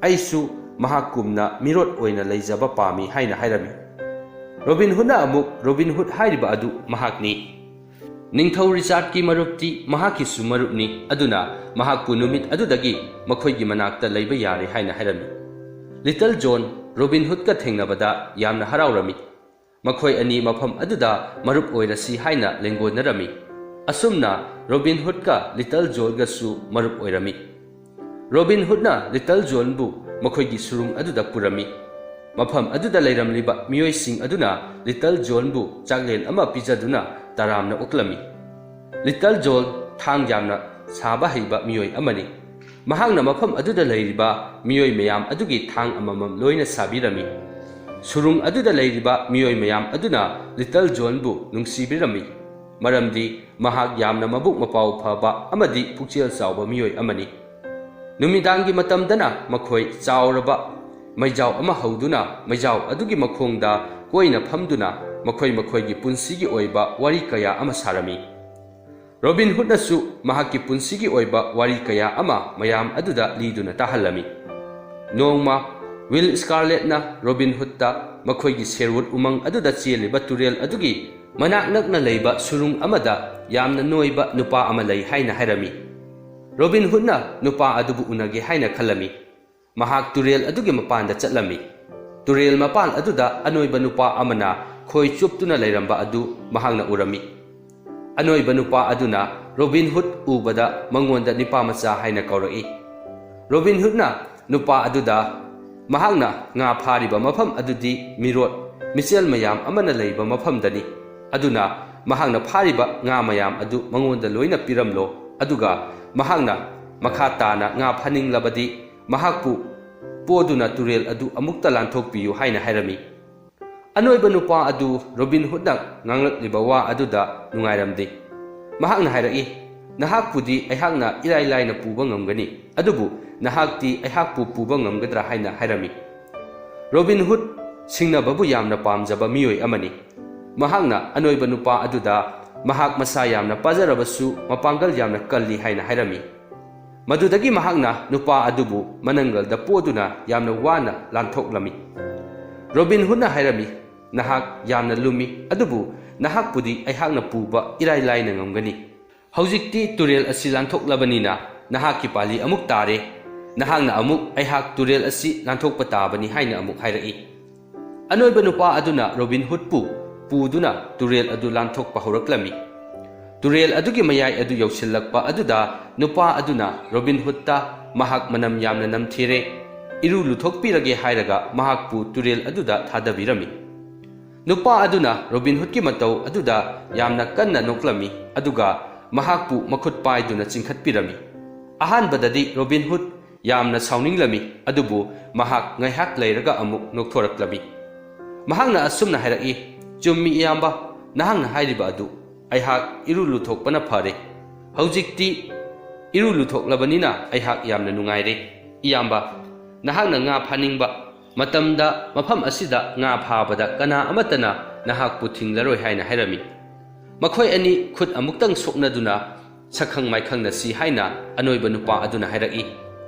ꯑꯩꯁꯨ ꯃꯍꯥꯛꯀꯨꯝꯅ ꯃꯤꯔꯣꯠ ꯑꯣꯏꯅ ꯂꯩꯖꯕ ꯄꯥꯝꯃꯤ" ꯍꯥꯏꯅ ꯍꯥꯏꯔꯝꯃꯤ꯫ ꯔꯣꯕꯤꯟ ꯍꯨꯗꯅ ꯑꯃꯨꯛ, "ꯔꯣꯕꯤꯟ ꯍꯨꯗ ꯍꯥꯏꯔꯤꯕ ꯑꯗꯨ ꯃꯍꯥꯛꯅꯤ꯫ ꯅꯤꯡꯊꯧ ꯔꯤꯆꯥꯔꯗꯀꯤ ꯃꯔꯨꯞꯇꯤ ꯃꯍꯥꯛꯀꯤꯁꯨ ꯃꯔꯨꯞꯅꯤ, ꯑꯗꯨꯅ ꯃꯍꯥꯛꯄꯨ ꯅꯨꯃꯤꯠ ꯑꯗꯨꯗꯒꯤ ꯃꯈꯣꯏꯒꯤ ꯃꯅꯥꯛꯇ ꯂꯩꯕ ꯌꯥꯔꯦ" ꯍꯥꯏꯅ ꯍꯥꯏꯔꯝꯃꯤ꯫ ꯂꯤꯇꯜ ꯖꯣꯟ ꯔꯣꯕꯤꯟ ꯍꯨꯗꯀ ꯊꯦꯡꯅꯕꯗ ꯌꯥꯝꯅ ꯍꯔꯥꯎꯔꯝꯃꯤ꯫ ꯃꯈꯣꯏ ꯑꯅꯤ ꯃꯐꯝ ꯑꯗꯨꯗ ꯃꯔꯨꯞ ꯑꯣꯏꯔꯁꯤ ꯍꯥꯏꯅ ꯂꯦꯡꯒꯣꯟꯅꯔꯝꯃꯤ꯫ ꯑꯁꯨꯝꯅ ꯔꯣꯕꯤꯟ ꯍꯨꯗꯀ ꯂꯤꯇꯜ ꯖꯣꯟꯒꯁꯨ ꯃꯔꯨꯞ ꯑꯣꯏꯔꯝꯃꯤ꯫ ꯔꯣꯕꯤꯟ ꯍꯨꯗꯅ ꯂꯤꯇꯜ ꯖꯣꯟꯕꯨ ꯃꯈꯣꯏꯒꯤ ꯁꯨꯔꯨꯡ ꯑꯗꯨꯗ ꯄꯨꯔꯝꯃꯤ꯫ ꯃꯐꯝ ꯑꯗꯨꯗ ꯂꯩꯔꯝꯂꯤꯕ ꯃꯤꯑꯣꯏꯁꯤꯡ ꯑꯗꯨꯅ ꯂꯤꯇꯜ ꯖꯣꯟꯕꯨ ꯆꯥꯛꯂꯦꯟ ꯑꯃ ꯄꯤꯖꯗꯨꯅ ꯇꯔꯥꯝꯅ ꯑꯣꯛꯂꯝꯃꯤ꯫ ꯂꯤꯇꯜ ꯖꯣꯟ ꯊꯥꯡ ꯌꯥꯝꯅ ꯁꯥꯕ ꯍꯩꯕ ꯃꯤꯑꯣꯏ ꯑꯃꯅꯤ꯫ ꯃꯍꯥꯛꯅ ꯃꯐꯝ ꯑꯗꯨꯗ ꯂꯩꯔꯤꯕ ꯃꯤꯑꯣꯏ ꯃꯌꯥꯝ ꯑꯗꯨꯒꯤ ꯊꯥꯡ ꯑꯃꯃꯝ ꯂꯣꯏꯅ ꯁꯥꯕꯤꯔꯝꯃꯤ꯫ ꯁꯨꯔꯨꯡ ꯑꯗꯨꯗ ꯂꯩꯔꯤꯕ ꯃꯤꯑꯣꯏ ꯃꯌꯥꯝ ꯑꯗꯨꯅ ꯂꯤꯇꯜ ꯖꯣꯟꯕꯨ ꯅꯨꯡꯁꯤꯕꯤꯔꯝꯃꯤ, ꯃꯔꯝꯗꯤ ꯃꯍꯥꯛ ꯌꯥꯝꯅ ꯃꯕꯨꯛ ꯃꯄꯥꯎ ꯐꯕ ꯑꯃꯗꯤ ꯄꯨꯛꯆꯦꯜ ꯆꯥꯎꯕ ꯃꯤꯑꯣꯏ ꯑꯃꯅꯤ꯫ ꯅꯨꯃꯤꯗꯥꯡꯒꯤ ꯃꯇꯝꯗꯅ ꯃꯈꯣꯏ ꯆꯥꯎꯔꯕ ꯃꯩꯖꯥꯎ ꯑꯃ ꯍꯧꯗꯨꯅ ꯃꯩꯖꯥꯎ ꯑꯗꯨꯒꯤ ꯃꯈꯣꯡꯗ ꯀꯣꯏꯅ ꯐꯝꯗꯨꯅ ꯃꯈꯣꯏꯒꯤ ꯄꯨꯟꯁꯤꯒꯤ ꯑꯣꯏꯕ ꯋꯥꯔꯤ ꯀꯌꯥ ꯑꯃ ꯁꯥꯔꯝꯃꯤ꯫ ꯔꯣꯕꯤꯟ ꯍꯨꯗꯅꯁꯨ ꯃꯍꯥꯛꯀꯤ ꯄꯨꯟꯁꯤꯒꯤ ꯑꯣꯏꯕ ꯋꯥꯔꯤ ꯀꯌꯥ ꯑꯃ ꯃꯌꯥꯝ ꯑꯗꯨꯗ ꯂꯤꯗꯨꯅ ꯇꯥꯍꯜꯂꯝꯃꯤ꯫ ꯅꯣꯡꯃ ꯋꯤꯜ ꯁ꯭ꯀꯥꯔꯂꯦꯠꯅ ꯔꯣꯕꯤꯟ ꯍꯨꯗꯇ ꯃꯈꯣꯏꯒꯤ ꯁꯦꯔꯋꯨꯠ ꯎꯃꯪ ꯑꯗꯨꯗ ꯆꯦꯜꯂꯤꯕ ꯇꯨꯔꯦꯜ ꯑꯗꯨꯒꯤ ꯃꯅꯥꯛ ꯅꯛꯅ ꯂꯩꯕ ꯁꯨꯔꯨꯡ ꯑꯃꯗ ꯌꯥꯝꯅ ꯅꯣꯏꯕ ꯅꯨꯄꯥ ꯑꯃ ꯂꯩ ꯍꯥꯏꯅ ꯍꯥꯏꯔꯝꯃꯤ꯫ ꯔꯣꯕꯤꯟ ꯍꯨꯗꯅ ꯅꯨꯄꯥ ꯑꯗꯨꯕꯨ ꯎꯅꯒꯦ ꯍꯥꯏꯅ ꯈꯜꯂꯝꯃꯤ꯫ ꯃꯍꯥꯛ ꯇꯨꯔꯦꯜ ꯑꯗꯨꯒꯤ ꯃꯄꯥꯟꯗ ꯆꯠꯂꯝꯃꯤ꯫ ꯇꯨꯔꯦꯜ ꯃꯄꯥꯟ ꯑꯗꯨꯗ ꯑꯅꯣꯏꯕ ꯅꯨꯄꯥ ꯑꯃꯅ ꯈꯣꯏ ꯆꯨꯞꯇꯨꯅ ꯂꯩꯔꯝꯕ ꯑꯗꯨ ꯃꯍꯥꯛꯅ ꯎꯔꯝꯃꯤ꯫ ꯑꯅꯣꯏꯕ ꯅꯨꯄꯥ ꯑꯗꯨꯅ ꯔꯣꯕꯤꯟ ꯍꯨꯗ ꯎꯕꯗ ꯃꯉꯣꯟꯗ "ꯅꯤꯄꯥꯃꯆꯥ" ꯍꯥꯏꯅ ꯀꯧꯔꯛꯏ꯫ ꯔꯣꯕꯤꯟ ꯍꯨꯗꯅ ꯅꯨꯄꯥ ꯑꯗꯨꯗ ꯃꯍꯥꯛꯅ ꯉꯥ ꯐꯥꯔꯤꯕ ꯃꯐꯝ ꯑꯗꯨꯗꯤ ꯃꯤꯆꯦꯜ ꯃꯌꯥꯝ ꯑꯃꯅ ꯂꯩꯕ ꯃꯐꯝꯗꯅꯤ, ꯑꯗꯨꯅ ꯃꯍꯥꯛꯅ ꯐꯥꯔꯤꯕ ꯉꯥ ꯃꯌꯥꯝ ꯑꯗꯨ ꯃꯉꯣꯟꯗ ꯂꯣꯏꯅ ꯄꯤꯔꯝꯂꯣ, ꯑꯗꯨꯒ ꯃꯍꯥꯛꯅ ꯃꯈꯥ ꯇꯥꯅ ꯉꯥ ꯐꯥꯅꯤꯡꯂꯕꯗꯤ ꯃꯍꯥꯛꯄꯨ ꯄꯣꯗꯨꯅ ꯇꯨꯔꯦꯜ ꯑꯗꯨ ꯑꯃꯨꯛꯇ ꯂꯥꯟꯊꯣꯛꯄꯤꯌꯨ ꯍꯥꯏꯅ ꯍꯥꯏꯔꯝꯃꯤ꯫ ꯑꯅꯣꯏꯕ ꯅꯨꯄꯥ ꯑꯗꯨ ꯔꯣꯕꯤꯟ ꯍꯨꯗꯅ ꯉꯥꯡꯂꯛꯂꯤꯕ ꯋꯥ ꯑꯗꯨꯗ ꯅꯨꯡꯉꯥꯏꯔꯝꯗꯦ꯫ ꯃꯍꯥꯛꯅ ꯍꯥꯏꯔꯛꯏ, "ꯅꯍꯥꯛꯄꯨꯗꯤ ꯑꯩꯍꯥꯛꯅ ꯏꯔꯥꯏ ꯂꯥꯏꯅ ꯄꯨꯕ ꯉꯝꯒꯅꯤ, ꯑꯗꯨꯕꯨ ꯅꯍꯥꯛꯇꯤ ꯑꯩꯍꯥꯛꯄꯨ ꯄꯨꯕ ꯉꯝꯒꯗ꯭ꯔꯥ" ꯍꯥꯏꯅ ꯍꯥꯏꯔꯝꯃꯤ꯫ ꯔꯣꯕꯤꯟ ꯍꯨꯗ ꯁꯤꯡꯅꯕꯕꯨ ꯌꯥꯝꯅ ꯄꯥꯝꯖꯕ ꯃꯤꯑꯣꯏ ꯑꯃꯅꯤ꯫ ꯃꯍꯥꯛꯅ ꯑꯅꯣꯏꯕ ꯅꯨꯄꯥ ꯑꯗꯨꯗ ꯃꯍꯥꯛ ꯃꯁꯥ ꯌꯥꯝꯅ ꯄꯥꯖꯔꯕꯁꯨ ꯃꯄꯥꯡꯒꯜ ꯌꯥꯝꯅ ꯀꯜꯂꯤ ꯍꯥꯏꯅ ꯍꯥꯏꯔꯝꯃꯤ꯫ ꯃꯗꯨꯗꯒꯤ ꯃꯍꯥꯛꯅ ꯅꯨꯄꯥ ꯑꯗꯨꯕꯨ ꯃꯅꯪꯒꯜꯗ ꯄꯣꯗꯨꯅ ꯌꯥꯝꯅ ꯋꯥꯅ ꯂꯥꯟꯊꯣꯛꯂꯝꯃꯤ꯫ ꯔꯣꯕꯤꯟ ꯍꯨꯗꯅ ꯍꯥꯏꯔꯝꯃꯤ, "ꯅꯍꯥꯛ ꯌꯥꯝꯅ ꯂꯨꯝꯃꯤ, ꯑꯗꯨꯕꯨ ꯅꯍꯥꯛꯄꯨꯗꯤ ꯑꯩꯍꯥꯛꯅ ꯄꯨꯕ ꯏꯔꯥꯏ ꯂꯥꯏꯅ ꯉꯝꯒꯅꯤ꯫ ꯍꯧꯖꯤꯛꯇꯤ ꯇꯨꯔꯦꯜ ꯑꯁꯤ ꯂꯥꯟꯊꯣꯛꯂꯕꯅꯤꯅ ꯅꯍꯥꯛꯀꯤ ꯄꯥꯜꯂꯤ ꯑꯃꯨꯛ ꯇꯥꯔꯦ, ꯅꯍꯥꯛꯅ ꯑꯃꯨꯛ ꯑꯩꯍꯥꯛ ꯇꯨꯔꯦꯜ ꯑꯁꯤ ꯂꯥꯟꯊꯣꯛꯄ ꯇꯥꯕꯅꯤ" ꯍꯥꯏꯅ ꯑꯃꯨꯛ ꯍꯥꯏꯔꯛꯏ꯫ ꯑꯅꯣꯏꯕ ꯅꯨꯄꯥ ꯑꯗꯨꯅ ꯔꯣꯕꯤꯟ ꯍꯨꯗꯄꯨ ꯄꯨꯗꯨꯅ ꯇꯨꯔꯦꯜ ꯑꯗꯨ ꯂꯥꯟꯊꯣꯛꯄ ꯍꯧꯔꯛꯂꯝꯃꯤ꯫ ꯇꯨꯔꯦꯜ ꯑꯗꯨꯒꯤ ꯃꯌꯥꯏ ꯑꯗꯨ ꯌꯧꯁꯤꯜꯂꯛꯄ ꯑꯗꯨꯗ ꯅꯨꯄꯥ ꯑꯗꯨꯅ ꯔꯣꯕꯤꯟ ꯍꯨꯗꯇ ꯃꯍꯥꯛ ꯃꯅꯝ ꯌꯥꯝꯅ ꯅꯝꯊꯤꯔꯦ, ꯏꯔꯨ ꯂꯨꯊꯣꯛꯄꯤꯔꯒꯦ ꯍꯥꯏꯔꯒ ꯃꯍꯥꯛꯄꯨ ꯇꯨꯔꯦꯜ ꯑꯗꯨꯗ ꯊꯥꯗꯕꯤꯔꯝꯃꯤ꯫ ꯅꯨꯄꯥ ꯑꯗꯨꯅ ꯔꯣꯕꯤꯟ ꯍꯨꯗꯀꯤ ꯃꯇꯧ ꯑꯗꯨꯗ ꯌꯥꯝꯅ ꯀꯟꯅ ꯅꯣꯛꯂꯝꯃꯤ, ꯑꯗꯨꯒ ꯃꯍꯥꯛꯄꯨ ꯃꯈꯨꯠ ꯄꯥꯏꯗꯨꯅ ꯆꯤꯡꯈꯠꯄꯤꯔꯝꯃꯤ꯫ ꯑꯍꯥꯟꯕꯗꯗꯤ ꯔꯣꯕꯤꯟ ꯍꯨꯗ ꯌꯥꯝꯅ ꯁꯥꯎꯅꯤꯡꯂꯝꯃꯤ ꯑꯗꯨꯕꯨ ꯃꯍꯥꯛ ꯉꯥꯏꯍꯥꯛ ꯂꯩꯔꯒ ꯑꯃꯨꯛ ꯅꯣꯛꯊꯣꯔꯛꯂꯝꯃꯤ꯫ ꯃꯍꯥꯛꯅ ꯑꯁꯨꯝꯅ ꯍꯥꯏꯔꯛꯏ, "ꯆꯨꯝꯃꯤ ꯏꯌꯥꯝꯕ, ꯅꯍꯥꯛꯅ ꯍꯥꯏꯔꯤꯕ ꯑꯗꯨ ꯑꯩꯍꯥꯛ ꯏꯔꯨ ꯂꯨꯊꯣꯛꯄꯅ ꯐꯔꯦ꯫ ꯍꯧꯖꯤꯛꯇꯤ ꯏꯔꯨ ꯂꯨꯊꯣꯛꯂꯕꯅꯤꯅ ꯑꯩꯍꯥꯛ ꯌꯥꯝꯅ ꯅꯨꯡꯉꯥꯏꯔꯦ꯫ ꯏꯌꯥꯝꯕ, ꯅꯍꯥꯛꯅ ꯉꯥ ꯐꯥꯅꯤꯡꯕ ꯃꯇꯝꯗ ꯃꯐꯝ ꯑꯁꯤꯗ ꯉꯥ ꯐꯥꯕꯗ ꯀꯅꯥ ꯑꯃꯠꯇꯅ ꯅꯍꯥꯛꯄꯨ ꯊꯤꯡꯂꯔꯣꯏ" ꯍꯥꯏꯅ ꯍꯥꯏꯔꯝꯃꯤ꯫ ꯃꯈꯣꯏ ꯑꯅꯤ ꯈꯨꯠ ꯑꯃꯨꯛꯇꯪ ꯁꯣꯛꯅꯗꯨꯅ ꯁꯛꯈꯪ ꯃꯥꯏꯈꯪꯅꯁꯤ ꯍꯥꯏꯅ ꯑꯅꯣꯏꯕ ꯅꯨꯄꯥ ꯑꯗꯨꯅ ꯍꯥꯏꯔꯛꯏ꯫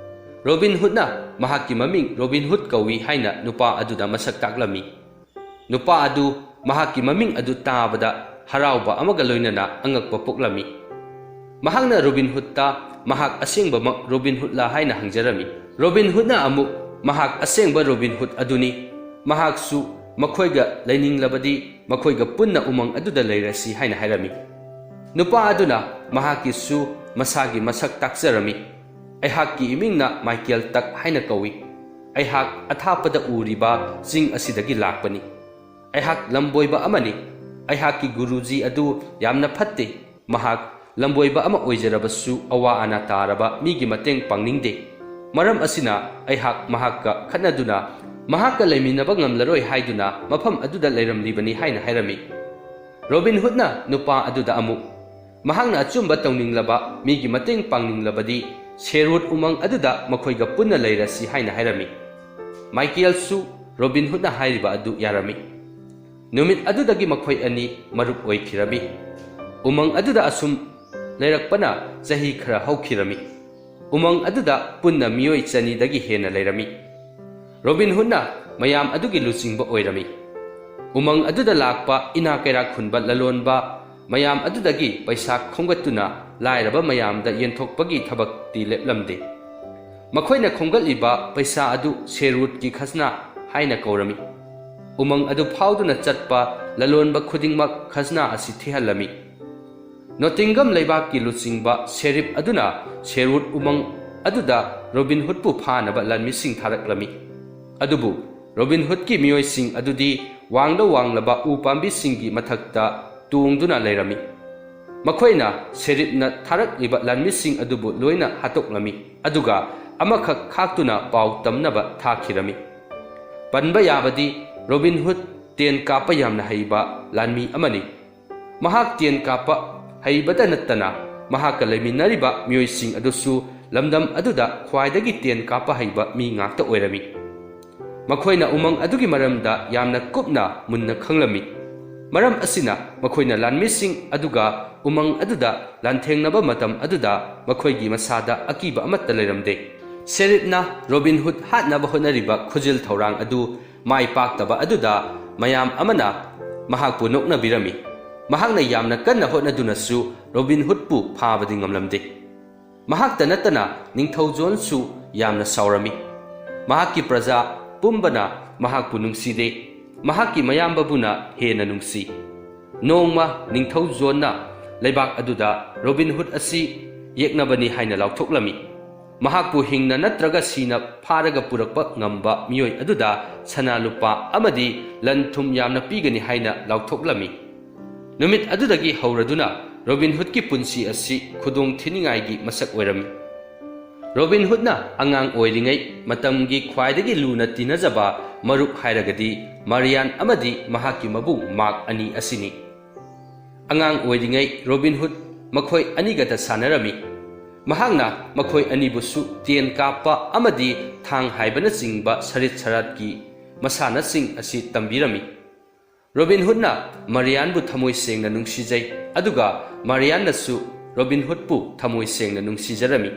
ꯔꯣꯕꯤꯟ ꯍꯨꯗꯅ ꯃꯍꯥꯛꯀꯤ ꯃꯃꯤꯡ ꯔꯣꯕꯤꯟ ꯍꯨꯗ ꯀꯧꯏ ꯍꯥꯏꯅ ꯅꯨꯄꯥ ꯑꯗꯨꯗ ꯃꯁꯛ ꯇꯥꯛꯂꯝꯃꯤ꯫ ꯅꯨꯄꯥ ꯑꯗꯨ ꯃꯍꯥꯛꯀꯤ ꯃꯃꯤꯡ ꯑꯗꯨ ꯇꯥꯕꯗ ꯍꯔꯥꯎꯕ ꯑꯃꯒ ꯂꯣꯏꯅꯅ ꯑꯉꯛꯄ ꯄꯣꯛꯂꯝꯃꯤ꯫ ꯃꯍꯥꯛꯅ ꯔꯣꯕꯤꯟ ꯍꯨꯗꯇ ꯃꯍꯥꯛ ꯑꯁꯦꯡꯕꯃꯛ ꯔꯣꯕꯤꯟ ꯍꯨꯗꯂꯥ ꯍꯥꯏꯅ ꯍꯪꯖꯔꯝꯃꯤ꯫ ꯔꯣꯕꯤꯟ ꯍꯨꯗꯅ ꯑꯃꯨꯛ ꯃꯍꯥꯛ ꯑꯁꯦꯡꯕ ꯔꯣꯕꯤꯟ ꯍꯨꯗ ꯑꯗꯨꯅꯤ, ꯃꯍꯥꯛꯁꯨ ꯃꯈꯣꯏꯒ ꯂꯩꯅꯤꯡꯂꯕꯗꯤ ꯃꯈꯣꯏꯒ ꯄꯨꯟꯅ ꯎꯃꯪ ꯑꯗꯨꯗ ꯂꯩꯔꯁꯤ ꯍꯥꯏꯅ ꯍꯥꯏꯔꯝꯃꯤ꯫ ꯅꯨꯄꯥ ꯑꯗꯨꯅ ꯃꯍꯥꯛꯀꯤꯁꯨ ꯃꯁꯥꯒꯤ ꯃꯁꯛ ꯇꯥꯛꯆꯔꯝꯃꯤ꯫ "ꯑꯩꯍꯥꯛꯀꯤ ꯏꯃꯤꯡꯅ ꯃꯥꯏꯀꯦꯜ ꯇꯛ ꯍꯥꯏꯅ ꯀꯧꯏ꯫ ꯑꯩꯍꯥꯛ ꯑꯊꯥꯞꯄꯗ ꯎꯔꯤꯕ ꯆꯤꯡ ꯑꯁꯤꯗꯒꯤ ꯂꯥꯛꯄꯅꯤ꯫ ꯑꯩꯍꯥꯛ ꯂꯝꯕꯣꯏꯕ ꯑꯃꯅꯤ꯫ ꯑꯩꯍꯥꯛꯀꯤ ꯒꯨꯔꯨꯖꯤ ꯑꯗꯨ ꯌꯥꯝꯅ ꯐꯠꯇꯦ꯫ ꯃꯍꯥꯛ ꯂꯝꯕꯣꯏꯕ ꯑꯃ ꯑꯣꯏꯖꯔꯕꯁꯨ ꯑꯋꯥ ꯑꯅꯥ ꯇꯥꯔꯕ ꯃꯤꯒꯤ ꯃꯇꯦꯡ ꯄꯥꯡꯅꯤꯡꯗꯦ꯫ ꯃꯔꯝ ꯑꯁꯤꯅ ꯑꯩꯍꯥꯛ ꯃꯍꯥꯛꯀ ꯈꯠꯅꯗꯨꯅ ꯃꯍꯥꯛꯀ ꯂꯩꯃꯤꯟꯅꯕ ꯉꯝꯂꯔꯣꯏ ꯍꯥꯏꯗꯨꯅ ꯃꯐꯝ ꯑꯗꯨꯗ ꯂꯩꯔꯝꯂꯤꯕꯅꯤ" ꯍꯥꯏꯅ ꯍꯥꯏꯔꯝꯃꯤ꯫ ꯔꯣꯕꯤꯟ ꯍꯨꯗꯅ ꯅꯨꯄꯥ ꯑꯗꯨꯗ ꯑꯃꯨꯛ ꯃꯍꯥꯛꯅ ꯑꯆꯨꯝꯕ ꯇꯧꯅꯤꯡꯂꯕ, ꯃꯤꯒꯤ ꯃꯇꯦꯡ ꯄꯥꯡꯅꯤꯡꯂꯕꯗꯤ ꯁꯦꯔꯋꯨꯗ ꯎꯃꯪ ꯑꯗꯨꯗ ꯃꯈꯣꯏꯒ ꯄꯨꯟꯅ ꯂꯩꯔꯁꯤ ꯍꯥꯏꯅ ꯍꯥꯏꯔꯝꯃꯤ꯫ ꯃꯥꯏꯀꯦꯜꯁꯨ ꯔꯣꯕꯤꯟ ꯍꯨꯗꯅ ꯍꯥꯏꯔꯤꯕ ꯑꯗꯨ ꯌꯥꯔꯝꯃꯤ꯫ ꯅꯨꯃꯤꯠ ꯑꯗꯨꯗꯒꯤ ꯃꯈꯣꯏ ꯑꯅꯤ ꯃꯔꯨꯞ ꯑꯣꯏꯈꯤꯔꯝꯃꯤ꯫ ꯎꯃꯪ ꯑꯗꯨꯗ ꯑꯁꯨꯝ ꯂꯩꯔꯛꯄꯅ ꯆꯍꯤ ꯈꯔ ꯍꯧꯈꯤꯔꯝꯃꯤ꯫ ꯎꯃꯪ ꯑꯗꯨꯗ ꯄꯨꯟꯅ ꯃꯤꯑꯣꯏ 200ꯗꯒꯤ ꯍꯦꯟꯅ ꯂꯩꯔꯝꯃꯤ꯫ ꯔꯣꯕꯤꯟ ꯍꯨꯗꯅ ꯃꯌꯥꯝ ꯑꯗꯨꯒꯤ ꯂꯨꯆꯤꯡꯕ ꯑꯣꯏꯔꯝꯃꯤ꯫ ꯎꯃꯪ ꯑꯗꯨꯗ ꯂꯥꯛꯄ ꯏꯅꯥ ꯀꯩꯔꯥꯛ ꯈꯨꯟꯕ ꯂꯂꯣꯟꯕ ꯃꯌꯥꯝ ꯑꯗꯨꯗꯒꯤ ꯄꯩꯁꯥ ꯈꯣꯝꯒꯠꯇꯨꯅ ꯂꯥꯏꯔꯕ ꯃꯌꯥꯝꯗ ꯌꯦꯟꯊꯣꯛꯄꯒꯤ ꯊꯕꯛꯇꯤ ꯂꯦꯞꯂꯝꯗꯦ꯫ ꯃꯈꯣꯏꯅ ꯈꯣꯝꯒꯠꯂꯤꯕ ꯄꯩꯁꯥ ꯑꯗꯨ ꯁꯦꯔꯋꯨꯗꯀꯤ ꯈꯖꯅꯥ ꯍꯥꯏꯅ ꯀꯧꯔꯝꯃꯤ꯫ ꯎꯃꯪ ꯑꯗꯨ ꯐꯥꯎꯗꯨꯅ ꯆꯠꯄ ꯂꯂꯣꯟꯕ ꯈꯨꯗꯤꯡꯃꯛ ꯈꯖꯅꯥ ꯑꯁꯤ ꯊꯤꯍꯜꯂꯝꯃꯤ꯫ ꯅꯣꯇꯤꯡꯒꯝ ꯂꯩꯕꯥꯛꯀꯤ ꯂꯨꯆꯤꯡꯕ ꯁꯦꯔꯤꯐ ꯑꯗꯨꯅ ꯁꯦꯔꯋꯨꯗ ꯎꯃꯪ ꯑꯗꯨꯗ ꯔꯣꯕꯤꯟ ꯍꯨꯗꯄꯨ ꯐꯥꯅꯕ ꯂꯥꯟꯃꯤꯁꯤꯡ ꯊꯥꯔꯛꯂꯝꯃꯤ꯫ ꯑꯗꯨꯕꯨ ꯔꯣꯕꯤꯟ ꯍꯨꯗꯀꯤ ꯃꯤꯑꯣꯏꯁꯤꯡ ꯑꯗꯨꯗꯤ ꯋꯥꯡꯂꯕ ꯎ ꯄꯥꯝꯕꯤꯁꯤꯡꯒꯤ ꯃꯊꯛꯇ ꯇꯣꯡꯗꯨꯅ ꯂꯩꯔꯝꯃꯤ꯫ ꯃꯈꯣꯏꯅ ꯁꯦꯔꯤꯐꯅ ꯊꯥꯔꯛꯂꯤꯕ ꯂꯥꯟꯃꯤꯁꯤꯡ ꯑꯗꯨꯕꯨ ꯂꯣꯏꯅ ꯍꯥꯠꯇꯣꯛꯂꯝꯃꯤ ꯑꯗꯨꯒ ꯑꯃꯈꯛ ꯈꯥꯛꯇꯨꯅ ꯄꯥꯎ ꯇꯝꯅꯕ ꯊꯥꯈꯤꯔꯝꯃꯤ꯫ ꯄꯟꯕ ꯌꯥꯕꯗꯤ ꯔꯣꯕꯤꯟ ꯍꯨꯗ ꯇꯦꯟ ꯀꯥꯞꯄ ꯌꯥꯝꯅ ꯍꯩꯕ ꯂꯥꯟꯃꯤ ꯑꯃꯅꯤ꯫ ꯃꯍꯥꯛ ꯇꯦꯟ ꯀꯥꯞꯄ ꯍꯩꯕꯇ ꯅꯠꯇꯅ ꯃꯍꯥꯛꯀ ꯂꯩꯃꯤꯟꯅꯔꯤꯕ ꯃꯤꯑꯣꯏꯁꯤꯡ ꯑꯗꯨꯁꯨ ꯂꯝꯗꯝ ꯑꯗꯨꯗ ꯈ꯭ꯋꯥꯏꯗꯒꯤ ꯇꯦꯟ ꯀꯥꯞꯄ ꯍꯩꯕ ꯃꯤ ꯉꯥꯛꯇ ꯑꯣꯏꯔꯝꯃꯤ꯫ ꯃꯈꯣꯏꯅ ꯎꯃꯪ ꯑꯗꯨꯒꯤ ꯃꯔꯝꯗ ꯌꯥꯝꯅ ꯀꯨꯞꯅ ꯃꯨꯟꯅ ꯈꯪꯂꯝꯃꯤ꯫ ꯃꯔꯝ ꯑꯁꯤꯅ ꯃꯈꯣꯏꯅ ꯂꯥꯟꯃꯤꯁꯤꯡ ꯑꯗꯨꯒ ꯎꯃꯪ ꯑꯗꯨꯗ ꯂꯥꯟꯊꯦꯡꯅꯕ ꯃꯇꯝ ꯑꯗꯨꯗ ꯃꯈꯣꯏꯒꯤ ꯃꯁꯥꯗ ꯑꯀꯤꯕ ꯑꯃꯠꯇ ꯂꯩꯔꯝꯗꯦ꯫ ꯁꯦꯔꯤꯐꯅ ꯔꯣꯕꯤꯟ ꯍꯨꯗ ꯍꯥꯠꯅꯕ ꯍꯣꯠꯅꯔꯤꯕ ꯈꯨꯖꯤꯜ ꯊꯧꯔꯥꯡ ꯑꯗꯨ ꯃꯥꯏ ꯄꯥꯛꯇꯕ ꯑꯗꯨꯗ ꯃꯌꯥꯝ ꯑꯃꯅ ꯃꯍꯥꯛꯄꯨ ꯅꯣꯛꯅꯕꯤꯔꯝꯃꯤ꯫ ꯃꯍꯥꯛꯅ ꯌꯥꯝꯅ ꯀꯟꯅ ꯍꯣꯠꯅꯗꯨꯅꯁꯨ ꯔꯣꯕꯤꯟ ꯍꯨꯗꯄꯨ ꯐꯥꯕꯗꯤ ꯉꯝꯂꯝꯗꯦ꯫ ꯃꯍꯥꯛꯇ ꯅꯠꯇꯅ ꯅꯤꯡꯊꯧ ꯖꯣꯟꯁꯨ ꯌꯥꯝꯅ ꯁꯥꯎꯔꯝꯃꯤ꯫ ꯃꯍꯥꯛꯀꯤ ꯄ꯭ꯔꯖꯥ ꯄꯨꯝꯕꯅ ꯃꯍꯥꯛꯄꯨ ꯅꯨꯡꯁꯤꯗꯦ, ꯃꯍꯥꯛꯀꯤ ꯃꯌꯥꯝꯕꯕꯨꯅ ꯍꯦꯟꯅ ꯅꯨꯡꯁꯤ꯫ ꯅꯣꯡꯃ ꯅꯤꯡꯊꯧ ꯖꯣꯟꯅ ꯂꯩꯕꯥꯛ ꯑꯗꯨꯗ ꯔꯣꯕꯤꯟ ꯍꯨꯗ ꯑꯁꯤ ꯌꯦꯛꯅꯕꯅꯤ ꯍꯥꯏꯅ ꯂꯥꯎꯊꯣꯛꯂꯝꯃꯤ꯫ ꯃꯍꯥꯛꯄꯨ ꯍꯤꯡꯅ ꯅꯠꯇ꯭ꯔꯒ ꯁꯤꯅ ꯐꯥꯔꯒ ꯄꯨꯔꯛꯄ ꯉꯝꯕ ꯃꯤꯑꯣꯏ ꯑꯗꯨꯗ ꯁꯅꯥ ꯂꯨꯄꯥ ꯑꯃꯗꯤ ꯂꯟ ꯊꯨꯝ ꯌꯥꯝꯅ ꯄꯤꯒꯅꯤ ꯍꯥꯏꯅ ꯂꯥꯎꯊꯣꯛꯂꯝꯃꯤ꯫ ꯅꯨꯃꯤꯠ ꯑꯗꯨꯗꯒꯤ ꯍꯧꯔꯗꯨꯅ ꯔꯣꯕꯤꯟ ꯍꯨꯗꯀꯤ ꯄꯨꯟꯁꯤ ꯑꯁꯤ ꯈꯨꯗꯣꯡ ꯊꯤꯅꯤꯡꯉꯥꯏꯒꯤ ꯃꯁꯛ ꯑꯣꯏꯔꯝꯃꯤ꯫ ꯔꯣꯕꯤꯟ ꯍꯨꯗꯅ ꯑꯉꯥꯡ ꯑꯣꯏꯔꯤꯉꯩ ꯃꯇꯝꯒꯤ ꯈ꯭ꯋꯥꯏꯗꯒꯤ ꯂꯨꯅ ꯇꯤꯟꯅꯖꯕ ꯃꯔꯨꯞ ꯍꯥꯏꯔꯒꯗꯤ ꯃꯥꯔꯤꯌꯥꯟ ꯑꯃꯗꯤ ꯃꯍꯥꯛꯀꯤ ꯃꯕꯨꯡ ꯃꯥꯛ ꯑꯅꯤ ꯑꯁꯤꯅꯤ꯫ ꯑꯉꯥꯡ ꯑꯣꯏꯔꯤꯉꯩ ꯔꯣꯕꯤꯟ ꯍꯨꯗ ꯃꯈꯣꯏ ꯑꯅꯤꯒꯇ ꯁꯥꯟꯅꯔꯝꯃꯤ꯫ ꯃꯍꯥꯛꯅ ꯃꯈꯣꯏ ꯑꯅꯤꯕꯨꯁꯨ ꯇꯦꯟ ꯀꯥꯞꯄ ꯑꯃꯗꯤ ꯊꯥꯡ ꯍꯥꯏꯕꯅꯆꯤꯡꯕ ꯁꯔꯤꯠ ꯁꯔꯥꯠꯀꯤ ꯃꯁꯥꯟꯅꯁꯤꯡ ꯑꯁꯤ ꯇꯝꯕꯤꯔꯝꯃꯤ꯫ ꯔꯣꯕꯤꯟ ꯍꯨꯗꯅ ꯃꯥꯔꯤꯌꯥꯟꯕꯨ ꯊꯃꯣꯏ ꯁꯦꯡꯅ ꯅꯨꯡꯁꯤꯖꯩ ꯑꯗꯨꯒ ꯃꯥꯔꯤꯌꯥꯟꯅꯁꯨ ꯔꯣꯕꯤꯟ ꯍꯨꯗꯄꯨ ꯊꯃꯣꯏ ꯁꯦꯡꯅ ꯅꯨꯡꯁꯤꯖꯔꯝꯃꯤ꯫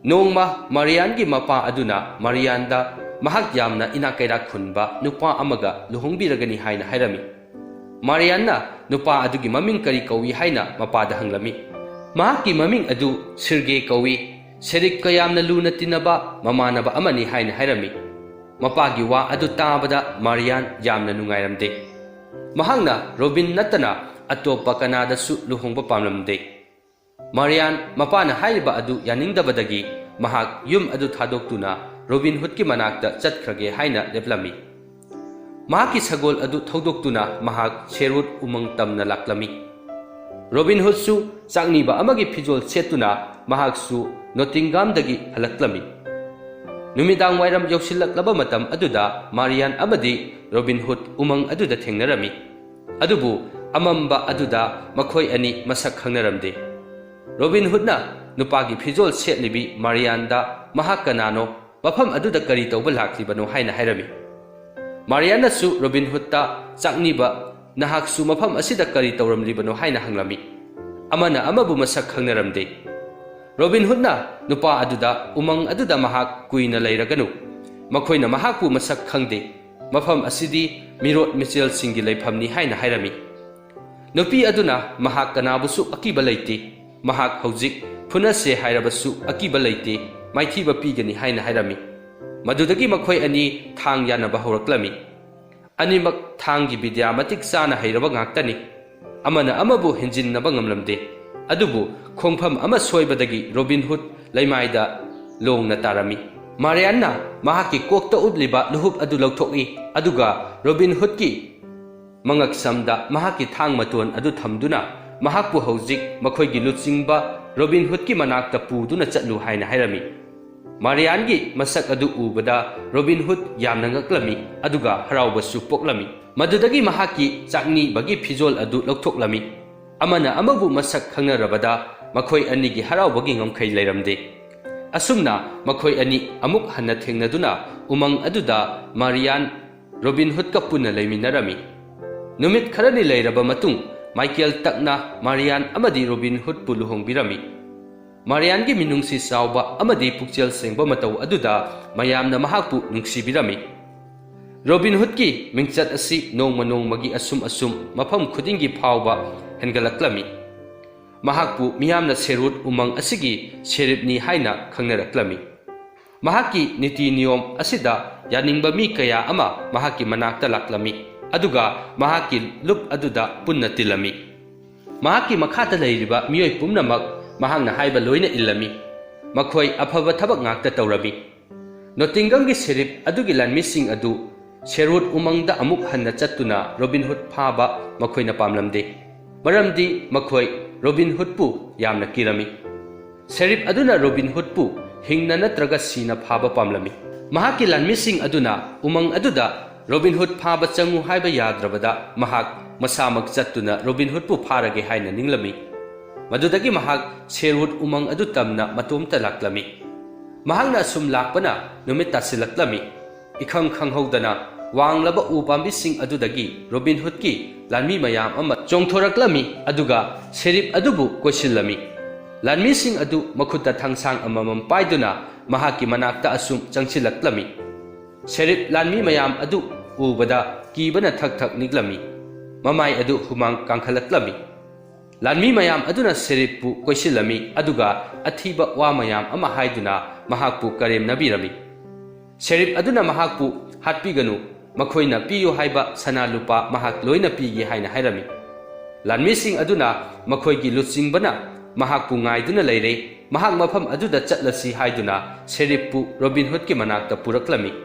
ꯅꯣꯡꯃ ꯃꯥꯔꯤꯌꯥꯟꯒꯤ ꯃꯄꯥ ꯑꯗꯨꯅ ꯃꯥꯔꯤꯌꯥꯟꯗ ꯃꯍꯥꯛ ꯌꯥꯝꯅ ꯏꯅꯥꯛ ꯀꯩꯔꯥꯛ ꯈꯨꯟꯕ ꯅꯨꯄꯥ ꯑꯃꯒ ꯂꯨꯍꯣꯡꯕꯤꯔꯒꯅꯤ ꯍꯥꯏꯅ ꯍꯥꯏꯔꯝꯃꯤ꯫ ꯃꯥꯔꯤꯌꯥꯟꯅ ꯅꯨꯄꯥ ꯑꯗꯨꯒꯤ ꯃꯃꯤꯡ ꯀꯔꯤ ꯀꯧꯏ ꯍꯥꯏꯅ ꯃꯄꯥꯗ ꯍꯪꯂꯝꯃꯤ꯫ ꯃꯍꯥꯛꯀꯤ ꯃꯃꯤꯡ ꯑꯗꯨ ꯁꯤꯔꯒꯦ ꯀꯧꯏ, ꯁꯦꯔꯤꯐꯀ ꯌꯥꯝꯅ ꯂꯨꯅ ꯇꯤꯟꯅꯕ ꯃꯃꯥꯟꯅꯕ ꯑꯃꯅꯤ ꯍꯥꯏꯅ ꯍꯥꯏꯔꯝꯃꯤ꯫ ꯃꯄꯥꯒꯤ ꯋꯥ ꯑꯗꯨ ꯇꯥꯕꯗ ꯃꯥꯔꯤꯌꯥꯟ ꯌꯥꯝꯅ ꯅꯨꯡꯉꯥꯏꯔꯝꯗꯦ꯫ ꯃꯍꯥꯛꯅ ꯔꯣꯕꯤꯟ ꯅꯠꯇꯅ ꯑꯇꯣꯞꯄ ꯀꯅꯥꯗꯁꯨ ꯂꯨꯍꯣꯡꯕ ꯄꯥꯝꯂꯝꯗꯦ꯫ ꯃꯥꯔꯤꯌꯥꯟ ꯃꯄꯥꯅ ꯍꯥꯏꯔꯤꯕ ꯑꯗꯨ ꯌꯥꯅꯤꯡꯗꯕꯗꯒꯤ ꯃꯍꯥꯛ ꯌꯨꯝ ꯑꯗꯨ ꯊꯥꯗꯣꯛꯇꯨꯅ ꯔꯣꯕꯤꯟ ꯍꯨꯗꯀꯤ ꯃꯅꯥꯛꯇ ꯆꯠꯈ꯭ꯔꯒꯦ ꯍꯥꯏꯅ ꯂꯦꯞꯂꯝꯃꯤ꯫ ꯃꯍꯥꯛꯀꯤ ꯁꯒꯣꯜ ꯑꯗꯨ ꯊꯧꯗꯣꯛꯇꯨꯅ ꯃꯍꯥꯛ ꯁꯦꯔꯋꯨꯗ ꯎꯃꯪ ꯇꯝꯅ ꯂꯥꯛꯂꯝꯃꯤ꯫ ꯔꯣꯕꯤꯟ ꯍꯨꯗꯁꯨ ꯆꯥꯛꯅꯤꯕ ꯑꯃꯒꯤ ꯐꯤꯖꯣꯜ ꯁꯦꯠꯇꯨꯅ ꯃꯍꯥꯛꯁꯨ ꯅꯣꯇꯤꯡꯒꯥꯝꯗꯒꯤ ꯍꯜꯂꯛꯂꯝꯃꯤ꯫ Numidang wairam yausillaklaba matam aduda Marian amadi Robin Hood umang aduda thengnarami. Adubu amamba aduda makhoi ani masak khangnaramde. Robin Hood na nupagi phijol setlibi Marianda mahak kanano mafam aduda kari tawba laklibano haina hairami. Mariana su Robin Hood ta chakniba nahak su mafam asida kari tawramlibano haina hanglami. Amana amabu masak khangnaramde. Robin Hood na nupa aduda umang aduda mahak kuina lairaganu. Makhoina mahakpu masak khangde. Mafam asidi mirot michel singi laifamni haina hairami. Nupi aduna mahak kanabusu akiba laiti. Mahak haujik phunase hairabasu akiba laiti. Maithiba pigani haina hairami. Madudagi makhoi ani thang yanaba horaklami. Animak thangi bidya matik sana hairaba ngaktani. Amana amabu henjinnaba ngamlamde. Adubu khongpham ama soibadagi Robin Hood laimaida longna tarami. Mariana mahaki kokta ubliba luhub adu lauthok'i aduga Robin Hood ki mangaksamda mahaki thang maton adu thamduna mahakpu haujik makhoigi lutsingba Robin Hood ki manakta puduna chatlu haina hairami. Marian gi masak adu ubada Robin Hood yamna ngaklami aduga haraubasu poklami. Madudagi mahaki chakni bagi phijol adu lauthokhlami. Amana amabu masak khangnarabada makhoi anigi haraubagi ngamkhai lairamde. Asumna makhoi ani amuk hanna thengnaduna umang aduda Marian Robin Hood ka punna laiminarami. Numit kharani lairaba matung Michael takna Marian amadi Robin Hood pu luhongbirami. Marian gi minungsi sauba amadi pukchel sengba matau aduda mayamna mahakpu nungsibirami. Robin Hood ki mingchat asi nongma nongmagi asum mafam khudingi phawba hengalaklami. Mahakpu miyamna serut umang asigi seripni haina khangnaraklami. Mahaki niti niyom asida yaningba mi kaya ama mahaki manakta laklami. Aduga mahaki lup aduda punna tilami. Mahaki makhata lairiba miyoi pumnamak mahangna haiba loina illami. Makhoi aphaba thabak ngakta tawrami. Nottinghamgi serip adugi lanmising adu serut umangda amuk hanna chattuna Robin Hood phaba makhoina pamlamde. Maramdi makhoi Robin Hood pu yamna kirami. Serip aduna Robin Hood pu hingna natraga sina phaba pamlami. Mahaki lanmising aduna umang aduda Robin Hood phaba changu haiba yadrabada mahak masamak chattuna Robin Hood pu pharage haina ninglami. Madudagi mahak serut umang adu tamna matumta laklami. Mahangna sum lakpana numit tasilaklami. Ikhang khanghodana wanglaba upambising adudagi Robin Hood ki lanmi mayam ama chongthoraklami aduga serip adubu kosilami. Lanmi sing adu makhuta thangsang amamam paiduna mahaki manakta asum changsilaklami. Serip lanmi mayam adu ubada kibana thak niglami. Mamai adu humang kangkhalaklami. Lanmi mayam aduna serip pu kosilami aduga athiba wa mayam ama haiduna mahakpu karem nabirami. Serip aduna mahakpu hatpiganu makhoina piyu haiba sana lupa mahak loina pigi haina hairami. Lanmising aduna makhoigi lutsingbana mahakpu ngaiduna leire mahak mafam aduda chatlasi haiduna serippu Robin Hood ki manakta puraklami.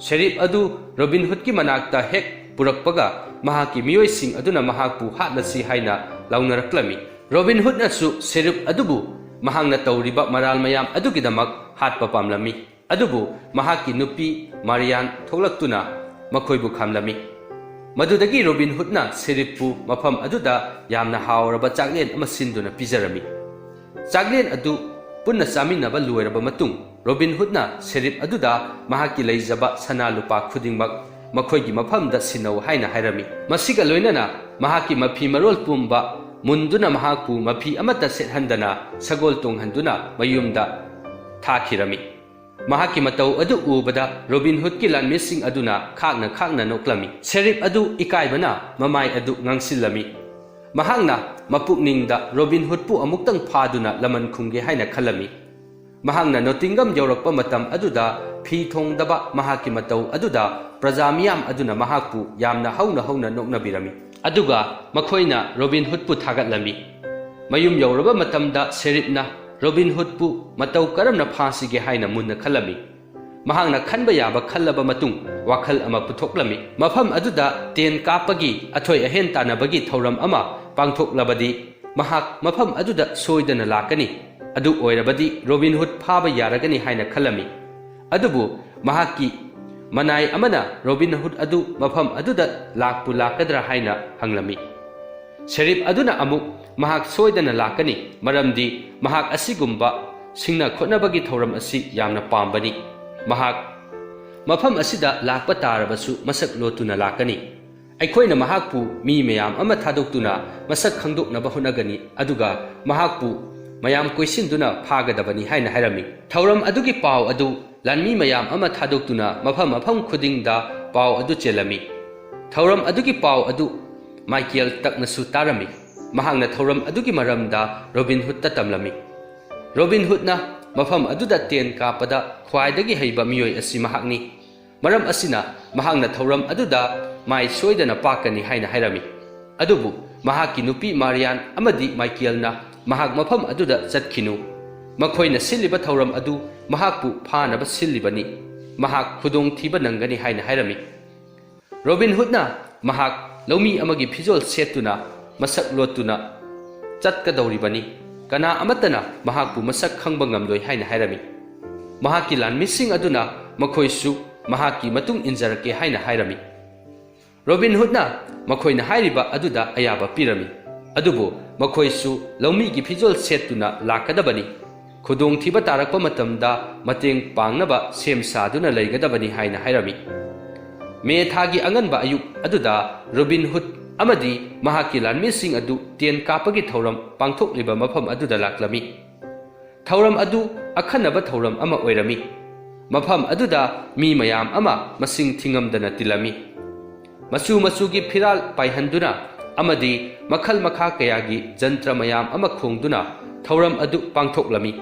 Serip adu Robin Hood ki manakta hek purakpaga mahaki miyoi sing aduna mahakpu hatlasi haina launaraklami. Robin Hood na su serip adubu mahangna tawriba maral mayam adugidamak hatpa pamlami. Adubu mahaki nupi Marian tholaktuna makhoibu khamlami. Madudagi Robin Hood na serippu mafam aduda yamna hawraba chaklen ama sinduna pijarami. Chaklen adu punna chaminaba loiraba matung Robin Hood na serip aduda mahaki leijaba sana lupa khudingmak makhoigi mafamda sinau haina hairami. Masiga loinana mahaki mafi marol pumba munduna mahakpu mafi amata sethandana sagol tonghanduna mayumda thakirami. Mahaki matau adu ubada Robin Hood ki lanmising aduna khakna noklami. Serip adu ikaibana mamai adu ngangsilami. Mahangna mapukningda Robin Hood pu amuktang phaduna laman khungge haina khalami. Mahangna Nottingham yaurakpa matam aduda phi thongdaba mahaki matau aduda praja miyam aduna mahakpu yamna hauna noknabirami. Aduga makhoina Robin Hood pu thagatlami. Mayum yauraba matamda seripna Robin Hood pu matau karamna phasige haina munna khalami. Mahangna khanba yaba khallaba matung wakhal ama puthoklami. Mafam aduda ten kapagi athoi ahen tanabagi thoram ama pangthoklabadi mahak mafam aduda soidana lakani. Adu oirabadi Robin Hood phaba yaragani haina khalami. Adubu mahaki manai amana Robin Hood adu mafam aduda lakpu lakadra haina hanglami. Sheriff aduna amuk mahak soidana lakani maramdi mahak asigumba singna khotnabagi thoram asi yamna pambani. Mahak mafam asida lakpa tarabasu masak lotuna lakani. Aikhoina mahakpu mi mayam ama thadoktuna masak khangdoknaba honagani aduga mahakpu mayam koisinduna phagadabani haina hairami. Thoram adugi paw adu lanmi mayam ama thadoktuna mafam khudingda paw adu chelami. Thoram adugi paw adu Michael taknasu tarami. Mahangna thoram adugi maramda Robin Hood tatamlami. Robin Hood na mafam aduda ten kapada khwaidagi heiba miyoi asi mahakni. Maram asina mahangna thoram aduda mai soidana pakani haina hairami. Adubu mahaki nupi Marian amadi Michael na mahak mafam aduda chatkinu. Makhoina siliba thoram adu mahakpu phanaba silibani. Mahak khudong thiba nangani haina hairami. Robin Hood na mahak Laumi amagi phijol setuna masak lotuna chatkadauribani. Kana amatana mahakpu masak khangba ngamloi haina hairami. Mahaki lanmising aduna makhoisu mahaki matung injarake haina hairami. Robin Hood na makhoina hairiba aduda ayaba pirami. Adubu makhoisu laumi gi phijol setuna lakadabani. Khudong thiba tarakpa matamda mateng pangnaba sem saduna leigadabani haina hairami. Me thagi anganba ayuk aduda Robin Hood amadi mahaki lanmising adu ten kapagi thoram pangthokliba mafam aduda laklami. Thoram adu akhanaba thoram ama oirami. Mafam aduda mi mayam ama masing thingamdana tilami. Masu masugi phiral paihanduna amadi makhal makha kayagi jantra mayam ama khongduna thoram adu pangthoklami.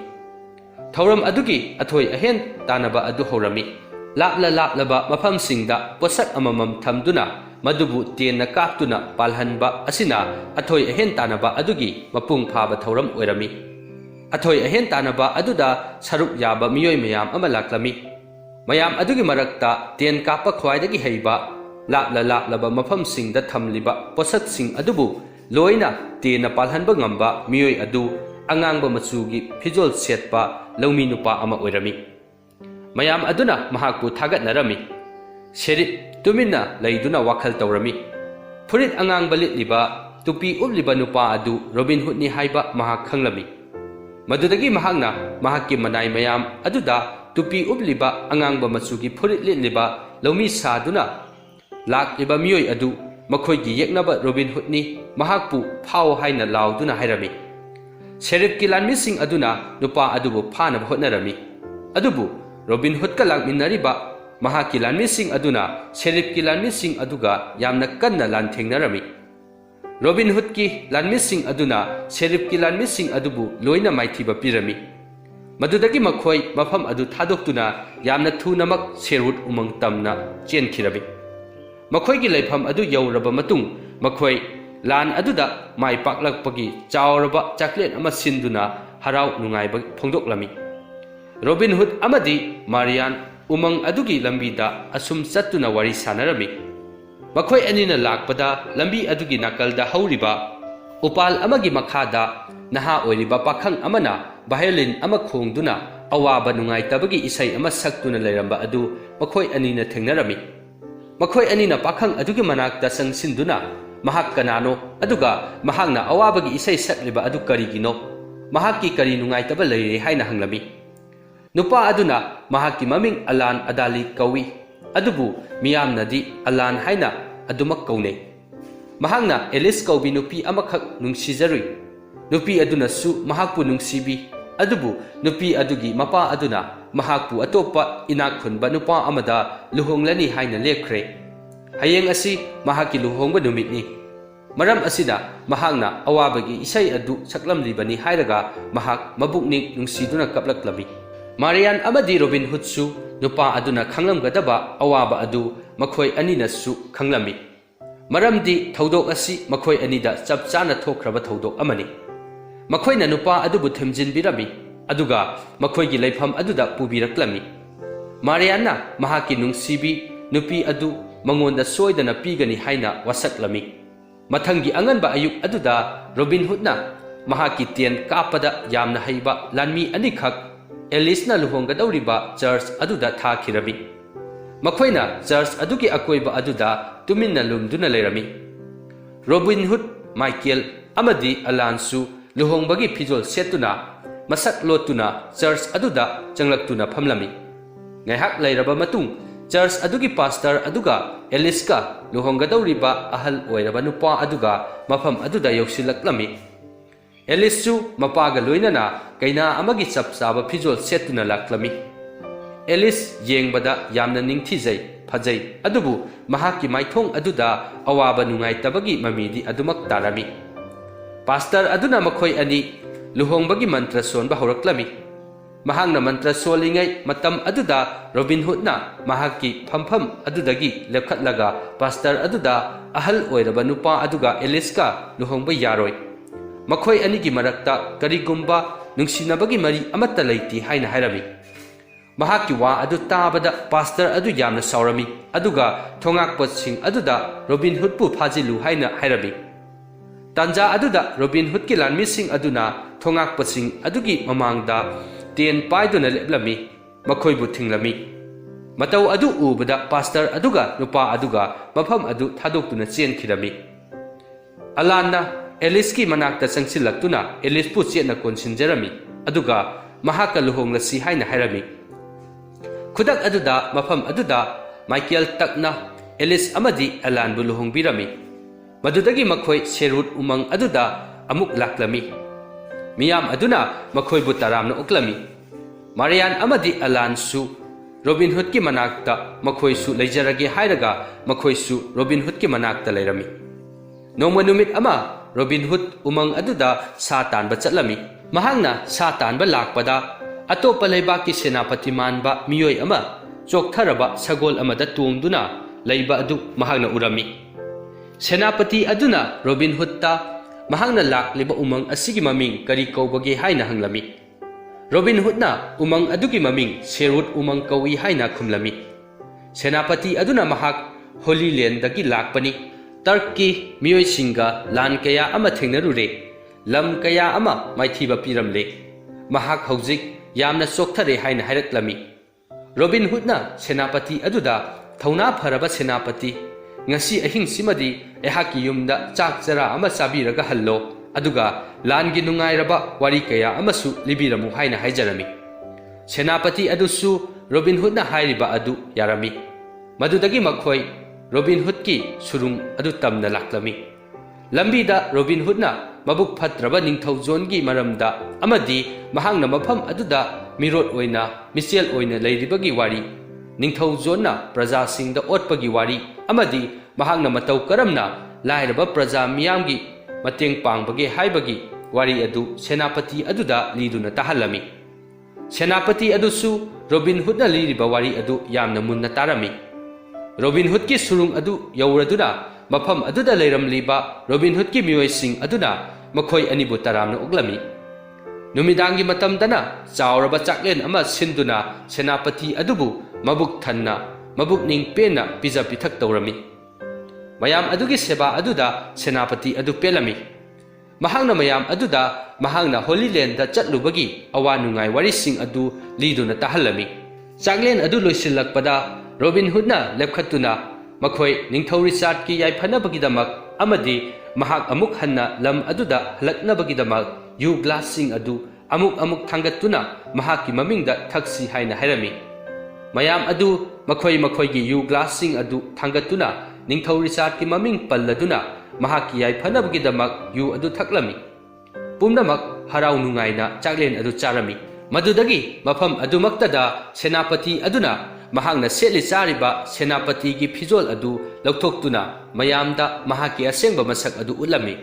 Thoram adugi athoi ahen tanaba adu horami. Laplaba mafam singda posak amamam thamduna madubu tienna kaptuna palhanba asina athoi ahen tanaba adugi mapung phaba thoram oirami. Athoi ahen tanaba aduda saruk yaba miyoi mayam ama laklami. Mayam adugi marakta tien kapa khwaidagi heiba laplaba mafam singda thamliba posak sing adubu loina tienna palhanba ngamba miyoi adu angangba machugi phijol setpa laumi nupa ama oirami. Mayam aduna mahakpu thagat narami. Sheriff tumina laiduna wakhal tawrami. Furit angang balit liba tupi ubliba nupa adu Robin Hood ni haiba mahak khanglami. Madudagi mahakna mahakki manai mayam aduda tupi ubliba angang ba masugi furit lit liba laumi saduna lak liba miyoi adu makhoi gi yeknaba Robin Hood ni mahakpu phau haina lauduna hairami. Sheriff ki lanmising aduna nupa adubu phanaba hotnarami. Adubu Robin Hood ka lakminariba mahaki lanmising aduna Sheriff ki lanmising aduga yamna kanna lanthengnarami. Robin Hood ki lanmising aduna Sheriff ki lanmising adubu loina maithiba pirami. Madudagi makhoi mafam adu thadoktuna yamna thunamak Sherwood umang tamna chenkhirami. Makhoi gi leifam adu yauraba matung makhoi lan aduda mai paklakpagi chauraba chocolate ama sinduna harau nungaiba phongdoklami. Robin Hood amadi Marian umang adugi lambida asum chattuna wari sanarami. Makhoi anina lakpada lambi adugi nakalda hauriba upal amagi makhada naha oiriba pakhang amana violin ama khongduna awaba nungaitabagi isai ama saktuna leiramba adu makhoi anina thengnarami. Makhoi anina pakhang adugi manakta sangsinduna mahak kanano aduga mahakna awabagi isai sakliba adu karigino mahakki kari nungaitaba leire haina hanglami. Nupa aduna mahaki maming Alan Adali kawi. Adubu miyamnadi Alan haina adumak kaune. Mahangna Alice kaubi nupi amakak nungsizarui. Nupi aduna su mahakpu nungsibi. Adubu nupi adugi mapa aduna mahakpu atopa inakhunba nupa amada luhonglani haina lekre. Hayeng asi mahaki luhongba numitni. Maram asida mahangna awabagi isai adu saklamlibani hairaga mahak mabuknik nungsiduna kaplaklabi. Marian amadi Robin Hood su nupa aduna khanglamgadaba awaba adu makhoi anina su khanglami. Maramdi thodok asi makhoi anida chapchana thokraba thodok amani. Makhoina nupa adubu themjinbirami aduga makhoi gi leifam aduda pubiraklami. Marianna mahaki nungsibi nupi adu mangonda soidana pigani haina wasaklami. Mathangi anganba ayuk aduda Robin Hood na mahaki tien kapada yamna haiba lanmi anikak Elisna luhonggadawriba church aduda thakirami. Makoina church adugi akoiba aduda tuminna lumduna leirami. Robin Hood, Michael, amadi Alansu luhongbagi pijol setuna masak lotuna church aduda changlaktuna phamlami. Ngaihak leiraba matung church adugi pastor aduga Eliska luhonggadawriba ahal oiraba nupa aduga mafam aduda yausilaklami. Elisu mapaga loinana kaina amagi chap chaba pijol setuna laklami. Elis yengbada yamna ningthijai phajai adubu mahaki maithong aduda awaba nungai tabagi mamidi adumak tarami. Pastor aduna makhoi ani luhongbagi mantra sonba horaklami. Mahangna mantra solingai matam aduda Robin Hoodna mahaki phampham adudagi lepkhatlaga pastor aduda ahal oiraba nupa aduga Eliska luhongba yaroi. Makhoi anigi marakta karigumba nungsinabagi mari amatta leiti haina hairami. Mahaki wa adu tabada pastor adu yamna saurami aduga thongakpasing aduda Robin Hood pu phajilu haina hairami. Tanja aduda Robin Hood ki lanmising aduna thongakpasing adugi mamangda ten paiduna leplami makhoi bu thinglami. Matau adu ubada pastor aduga nupa aduga mafam adu thadoktuna chenkhirami. Alanna Eliski manakta sangsilaktuna Elis pu chetna konsinjarami aduga mahaka luhonglasi haina hairami. Kudak aduda mafam aduda Michael takna Elis amadi Alan bu luhongbirami. Madudagi makhoi serut umang aduda amuk laklami. Miyam aduna makhoi bu taramna uklami. Marian amadi Alan su Robin Hood ki manakta makhoi su leijarage hairaga makhoi su Robin Hood ki manakta leirami. Nongma numit ama Robin Hood umang aduda sa tanba chatlami. Mahangna sa tanba lakpada atopa leibaki senapati manba miyoi ama choktharaba sagol amada tungduna leiba adu mahangna urami. Senapati aduna Robin Hood ta mahangna lakliba umang asigi maming kari kaubagi haina hanglami. Robin Hood na umang adugi maming Serut umang kawi haina khumlami. Senapati aduna mahak Holy Land dagi lakpani. Turkey miyoi singa lan kaya ama thengnarure lam kaya ama maithiba piramle. Mahak hojik yamna chokthare haina hairaklami. Robin Hood na senapati aduda thauna pharaba senapati ngasi ahing simadi ehaki yumda chak chara ama sabiraga hallo aduga langi nungairaba wari kaya amasu libiramu haina haijarami. Senapati adusu Robin Hood na hairiba adu yarami. Madudagi makhoi Robin Hood ki surung adu tamna laklami. Lambida Robin Hood na mabuk phatraba ningthau gi maramda amadi mahangna mafam aduda mirot oina misel oina leiribagi wari ningthau na praja singda otpagi wari amadi mahangna matau karamna lairaba praja miyamgi mateng pangbagi haibagi wari adu senapati aduda liduna tahalami. Senapati adusu Robin Hood na liriba wari adu yamna munna tarami. Robin Hood ki surung adu yauraduna mafam aduda leiramliba Robin Hood ki miyoi sing aduna makhoi anibu taramna uglami. Numidangi matamdana chauraba chaklen ama sinduna senapati adubu mabuk thanna mabuk ning pena pija pithak tawrami. Mayam adugi seba aduda senapati adu pelami. Mahangna mayam aduda mahangna Holy Land da chatlubagi awa nungai warising adu liduna tahalami. Chaklen adu loisilakpada Robin Hood na lepkhatuna makhoi ningthau Richard ki yaiphanabagi amadi mahak amuk hanna lam aduda halaknabagidamak yu glassing adu amuk thangattuna mahaki mamingda thaksi haina hairami. Mayam adu makhoi gi yu glassing adu thangattuna ningthau Richard ki maming palladuna mahaki yaiphanabagi yu adu thaklami. Pumnamak harau nungaina chaklen adu charami. Madudagi mafam adumaktada senapati aduna mahangna setli chariba senapati gi phijol adu lauthoktuna mayamda mahaki asengba masak adu ulami.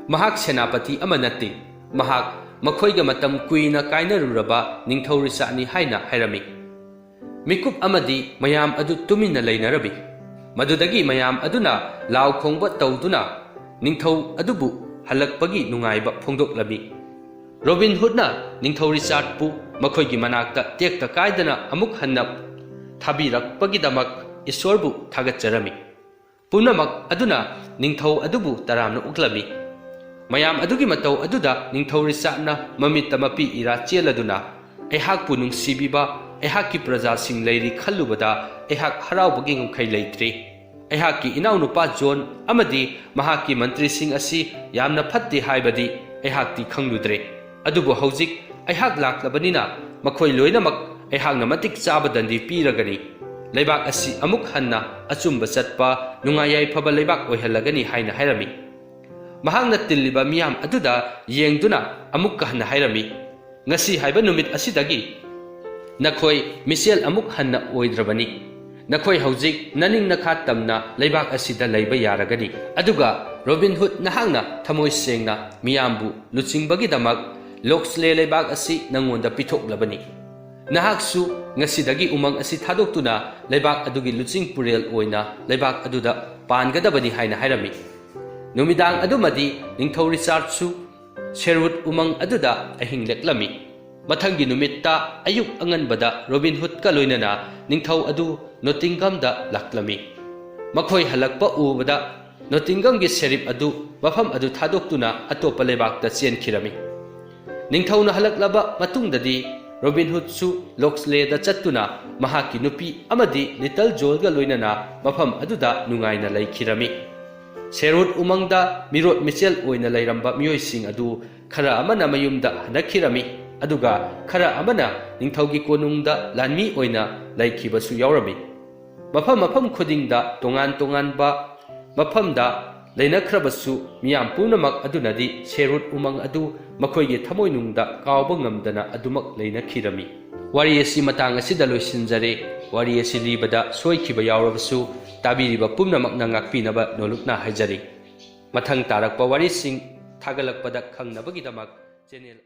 Mahak senapati amanati mahak makhoiga matam kuina kainaruraba ningthau Richardni haina hairami. Mikup amadi mayam adu tumina leinarabi. Madudagi mayam aduna law khongba tawduna ningthau adubu halakpagi nungaiba phongdoklami. Robin Hood na ningthau Richard pu makhoigi manakta tekta kaidana amuk hanna thabirakpagidamak isorbu thagatjarami. Punamak aduna ningthau adubu taramna uklami. Mayam adugi matau aduda ningthau Richard na mamitta mapi ira cheladuna ꯑꯩꯍꯥꯛꯄꯨ ꯅꯨꯡꯁꯤꯕꯤꯕ ꯑꯩꯍꯥꯛꯀꯤ ꯄ꯭ꯔꯖꯥꯁꯤꯡ ꯂꯩꯔꯤ ꯈꯜꯂꯨꯕꯗ ꯑꯩꯍꯥꯛ ꯍꯔꯥꯎꯕꯒꯤ ꯉꯝꯈꯩ ꯂꯩꯇ꯭ꯔꯤ꯫ ꯑꯩꯍꯥꯛꯀꯤ ꯏꯅꯥꯎꯅꯨꯄꯥ ꯖꯣꯟ ꯑꯃꯗꯤ ꯃꯍꯥꯛꯀꯤ ꯃꯟꯇ꯭ꯔꯤꯁꯤꯡ ꯑꯁꯤ ꯌꯥꯝꯅ ꯐꯠꯇꯦ ꯍꯥꯏꯕꯗꯤ ꯑꯩꯍꯥꯛꯇꯤ ꯈꯪꯂꯨꯗ꯭ꯔꯦ꯫ ꯑꯗꯨꯕꯨ ꯍꯧꯖꯤꯛ ꯑꯩꯍꯥꯛ ꯂꯥꯛꯂꯕꯅꯤꯅ ꯃꯈꯣꯏ ꯂꯣꯏꯅꯃꯛ ꯑꯩꯍꯥꯛꯅ ꯃꯇꯤꯛ ꯆꯥꯕ ꯗꯟꯗꯤ ꯄꯤꯔꯒꯅꯤ꯫ ꯂꯩꯕꯥꯛ ꯑꯁꯤ ꯑꯃꯨꯛ ꯍꯟꯅ ꯑꯆꯨꯝꯕ ꯆꯠꯄ ꯅꯨꯡꯉꯥꯏ ꯌꯥꯏꯐꯕ ꯂꯩꯕꯥꯛ ꯑꯣꯏꯍꯜꯂꯒꯅꯤ ꯍꯥꯏꯅ ꯍꯥꯏꯔꯝꯃꯤ꯫ ꯃꯍꯥꯛꯅ ꯇꯤꯜꯂꯤꯕ ꯃꯤꯌꯥꯝ ꯑꯗꯨꯗ ꯌꯦꯡꯗꯨꯅ ꯑꯃꯨꯛꯀ ꯍꯟꯅ ꯍꯥꯏꯔꯝꯃꯤ, ꯉꯁꯤ ꯍꯥꯏꯕ ꯅꯨꯃꯤꯠ ꯑꯁꯤꯗꯒꯤ ꯅꯈꯣꯏ ꯃꯤꯆꯦꯜ ꯑꯃꯨꯛ ꯍꯟꯅ ꯑꯣꯏꯗ꯭ꯔꯕꯅꯤ꯫ ꯅꯈꯣꯏ ꯍꯧꯖꯤꯛ ꯅꯅꯤꯡ ꯅꯈꯥ ꯇꯝꯅ ꯂꯩꯕꯥꯛ ꯑꯁꯤꯗ ꯂꯩꯕ ꯌꯥꯔꯒꯅꯤ꯫ ꯑꯗꯨꯒ ꯔꯣꯕꯤꯟ ꯍꯨꯗ, ꯅꯍꯥꯛꯅ ꯊꯃꯣꯏ ꯁꯦꯡꯅ ꯃꯤꯌꯥꯝꯕꯨ ꯂꯨꯆꯤꯡꯕꯒꯤꯗꯃꯛ ꯂꯣꯛꯁꯂꯦ ꯂꯩꯕꯥꯛ ꯑꯁꯤ ꯅꯪꯉꯣꯟꯗ ꯄꯤꯊꯣꯛꯂꯕꯅꯤ꯫ ꯅꯍꯥꯛꯁꯨ ꯉꯁꯤꯗꯒꯤ ꯎꯃꯪ ꯑꯁꯤ ꯊꯥꯗꯣꯛꯇꯨꯅ ꯂꯩꯕꯥꯛ ꯑꯗꯨꯒꯤ ꯂꯨꯆꯤꯡ ꯄꯨꯔꯦꯜ ꯑꯣꯏꯅ ꯂꯩꯕꯥꯛ ꯑꯗꯨꯗ ꯄꯥꯟꯒꯗꯕꯅꯤ ꯍꯥꯏꯅ ꯍꯥꯏꯔꯝꯃꯤ꯫ ꯅꯨꯃꯤꯗꯥꯡ ꯑꯗꯨꯃꯗꯤ ꯅꯤꯡꯊꯧ ꯔꯤꯆꯥꯔꯗꯁꯨ ꯁꯦꯔꯋꯨꯗ ꯎꯃꯪ ꯑꯗꯨꯗ ꯑꯍꯤꯡ ꯂꯦꯛꯂꯝꯃꯤ꯫ ꯃꯊꯪꯒꯤ ꯅꯨꯃꯤꯠꯇ ꯑꯌꯨꯛ ꯑꯉꯟꯕꯗ ꯔꯣꯕꯤꯟ ꯍꯨꯗꯀ ꯂꯣꯏꯅꯅ ꯅꯤꯡꯊꯧ ꯑꯗꯨ ꯅꯣꯇꯤꯡꯒꯝꯗ ꯂꯥꯛꯂꯝꯃꯤ꯫ ꯃꯈꯣꯏ ꯍꯜꯂꯛꯄ ꯎꯕꯗ ꯅꯣꯇꯤꯡꯒꯝꯒꯤ ꯁꯦꯔꯤꯞ ꯑꯗꯨ ꯃꯐꯝ ꯑꯗꯨ ꯊꯥꯗꯣꯛꯇꯨꯅ ꯑꯇꯣꯞꯄ ꯂꯩꯕꯥꯛꯇ ꯆꯦꯟꯈꯤꯔꯝꯃꯤ꯫ ꯅꯤꯡꯊꯧꯅ ꯍꯜꯂꯛꯂꯕ ꯃꯇꯨꯡꯗꯗꯤ ꯔꯣꯕꯤꯟ ꯍꯨꯗꯁꯨ ꯂꯣꯛꯁꯂꯦꯗ ꯆꯠꯇꯨꯅ ꯃꯍꯥꯛꯀꯤ ꯅꯨꯄꯤ ꯑꯃꯗꯤ ꯂꯤꯇꯜ ꯖꯣꯜꯒ ꯂꯣꯏꯅꯅ ꯃꯐꯝ ꯑꯗꯨꯗ ꯅꯨꯡꯉꯥꯏꯅ ꯂꯩꯈꯤꯔꯝꯃꯤ꯫ ꯁꯦꯔꯋꯨꯗ ꯎꯃꯪꯗ ꯃꯤꯔꯣꯠ ꯃꯤꯆꯦꯜ ꯑꯣꯏꯅ ꯂꯩꯔꯝꯕ ꯃꯤꯑꯣꯏꯁꯤꯡ ꯑꯗꯨ ꯈꯔ ꯑꯃꯅ ꯃꯌꯨꯝꯗ ꯍꯟꯅꯈꯤꯔꯝꯃꯤ, ꯑꯗꯨꯒ ꯈꯔ ꯑꯃꯅ ꯅꯤꯡꯊꯧꯒꯤ ꯀꯣꯅꯨꯡꯗ ꯂꯥꯟꯃꯤ ꯑꯣꯏꯅ ꯂꯩꯈꯤꯕꯁꯨ ꯌꯥꯎꯔꯝꯃꯤ꯫ ꯃꯐꯝ ꯃꯐꯝ ꯈꯨꯗꯤꯡꯗ ꯇꯣꯉꯥꯟ ꯇꯣꯉꯥꯟꯕ ꯃꯐꯝꯗ ꯂꯩꯅꯈ꯭ꯔꯕꯁꯨ ꯃꯤꯌꯥꯝ ꯄꯨꯝꯅꯃꯛ ꯑꯗꯨꯅꯗꯤ ꯁꯦꯔꯋꯨꯗ ꯎꯃꯪ ꯑꯗꯨ ꯃꯈꯣꯏꯒꯤ ꯊꯃꯣꯏꯅꯨꯡꯗ ꯀꯥꯎꯕ ꯉꯝꯗꯅ ꯑꯗꯨꯃꯛ ꯂꯩꯅꯈꯤꯔꯝꯃꯤ꯫ ꯋꯥꯔꯤ ꯑꯁꯤ ꯃꯇꯥꯡ ꯑꯁꯤꯗ ꯂꯣꯏꯁꯤꯟꯖꯔꯦ꯫ ꯋꯥꯔꯤ ꯑꯁꯤ ꯂꯤꯕꯗ ꯁꯣꯏꯈꯤꯕ ꯌꯥꯎꯔꯕꯁꯨ ꯇꯥꯕꯤꯔꯤꯕ ꯄꯨꯝꯅꯃꯛꯅ ꯉꯥꯛꯄꯤꯅꯕ ꯅꯣꯜꯂꯨꯛꯅ ꯍꯥꯏꯖꯔꯤ꯫ ꯃꯊꯪ ꯇꯥꯔꯛꯄ ꯋꯥꯔꯤꯁꯤꯡ ꯊꯥꯒꯠꯂꯛꯄꯗ ꯈꯪꯅꯕꯒꯤꯗꯃꯛ ꯆꯦꯅꯦꯜ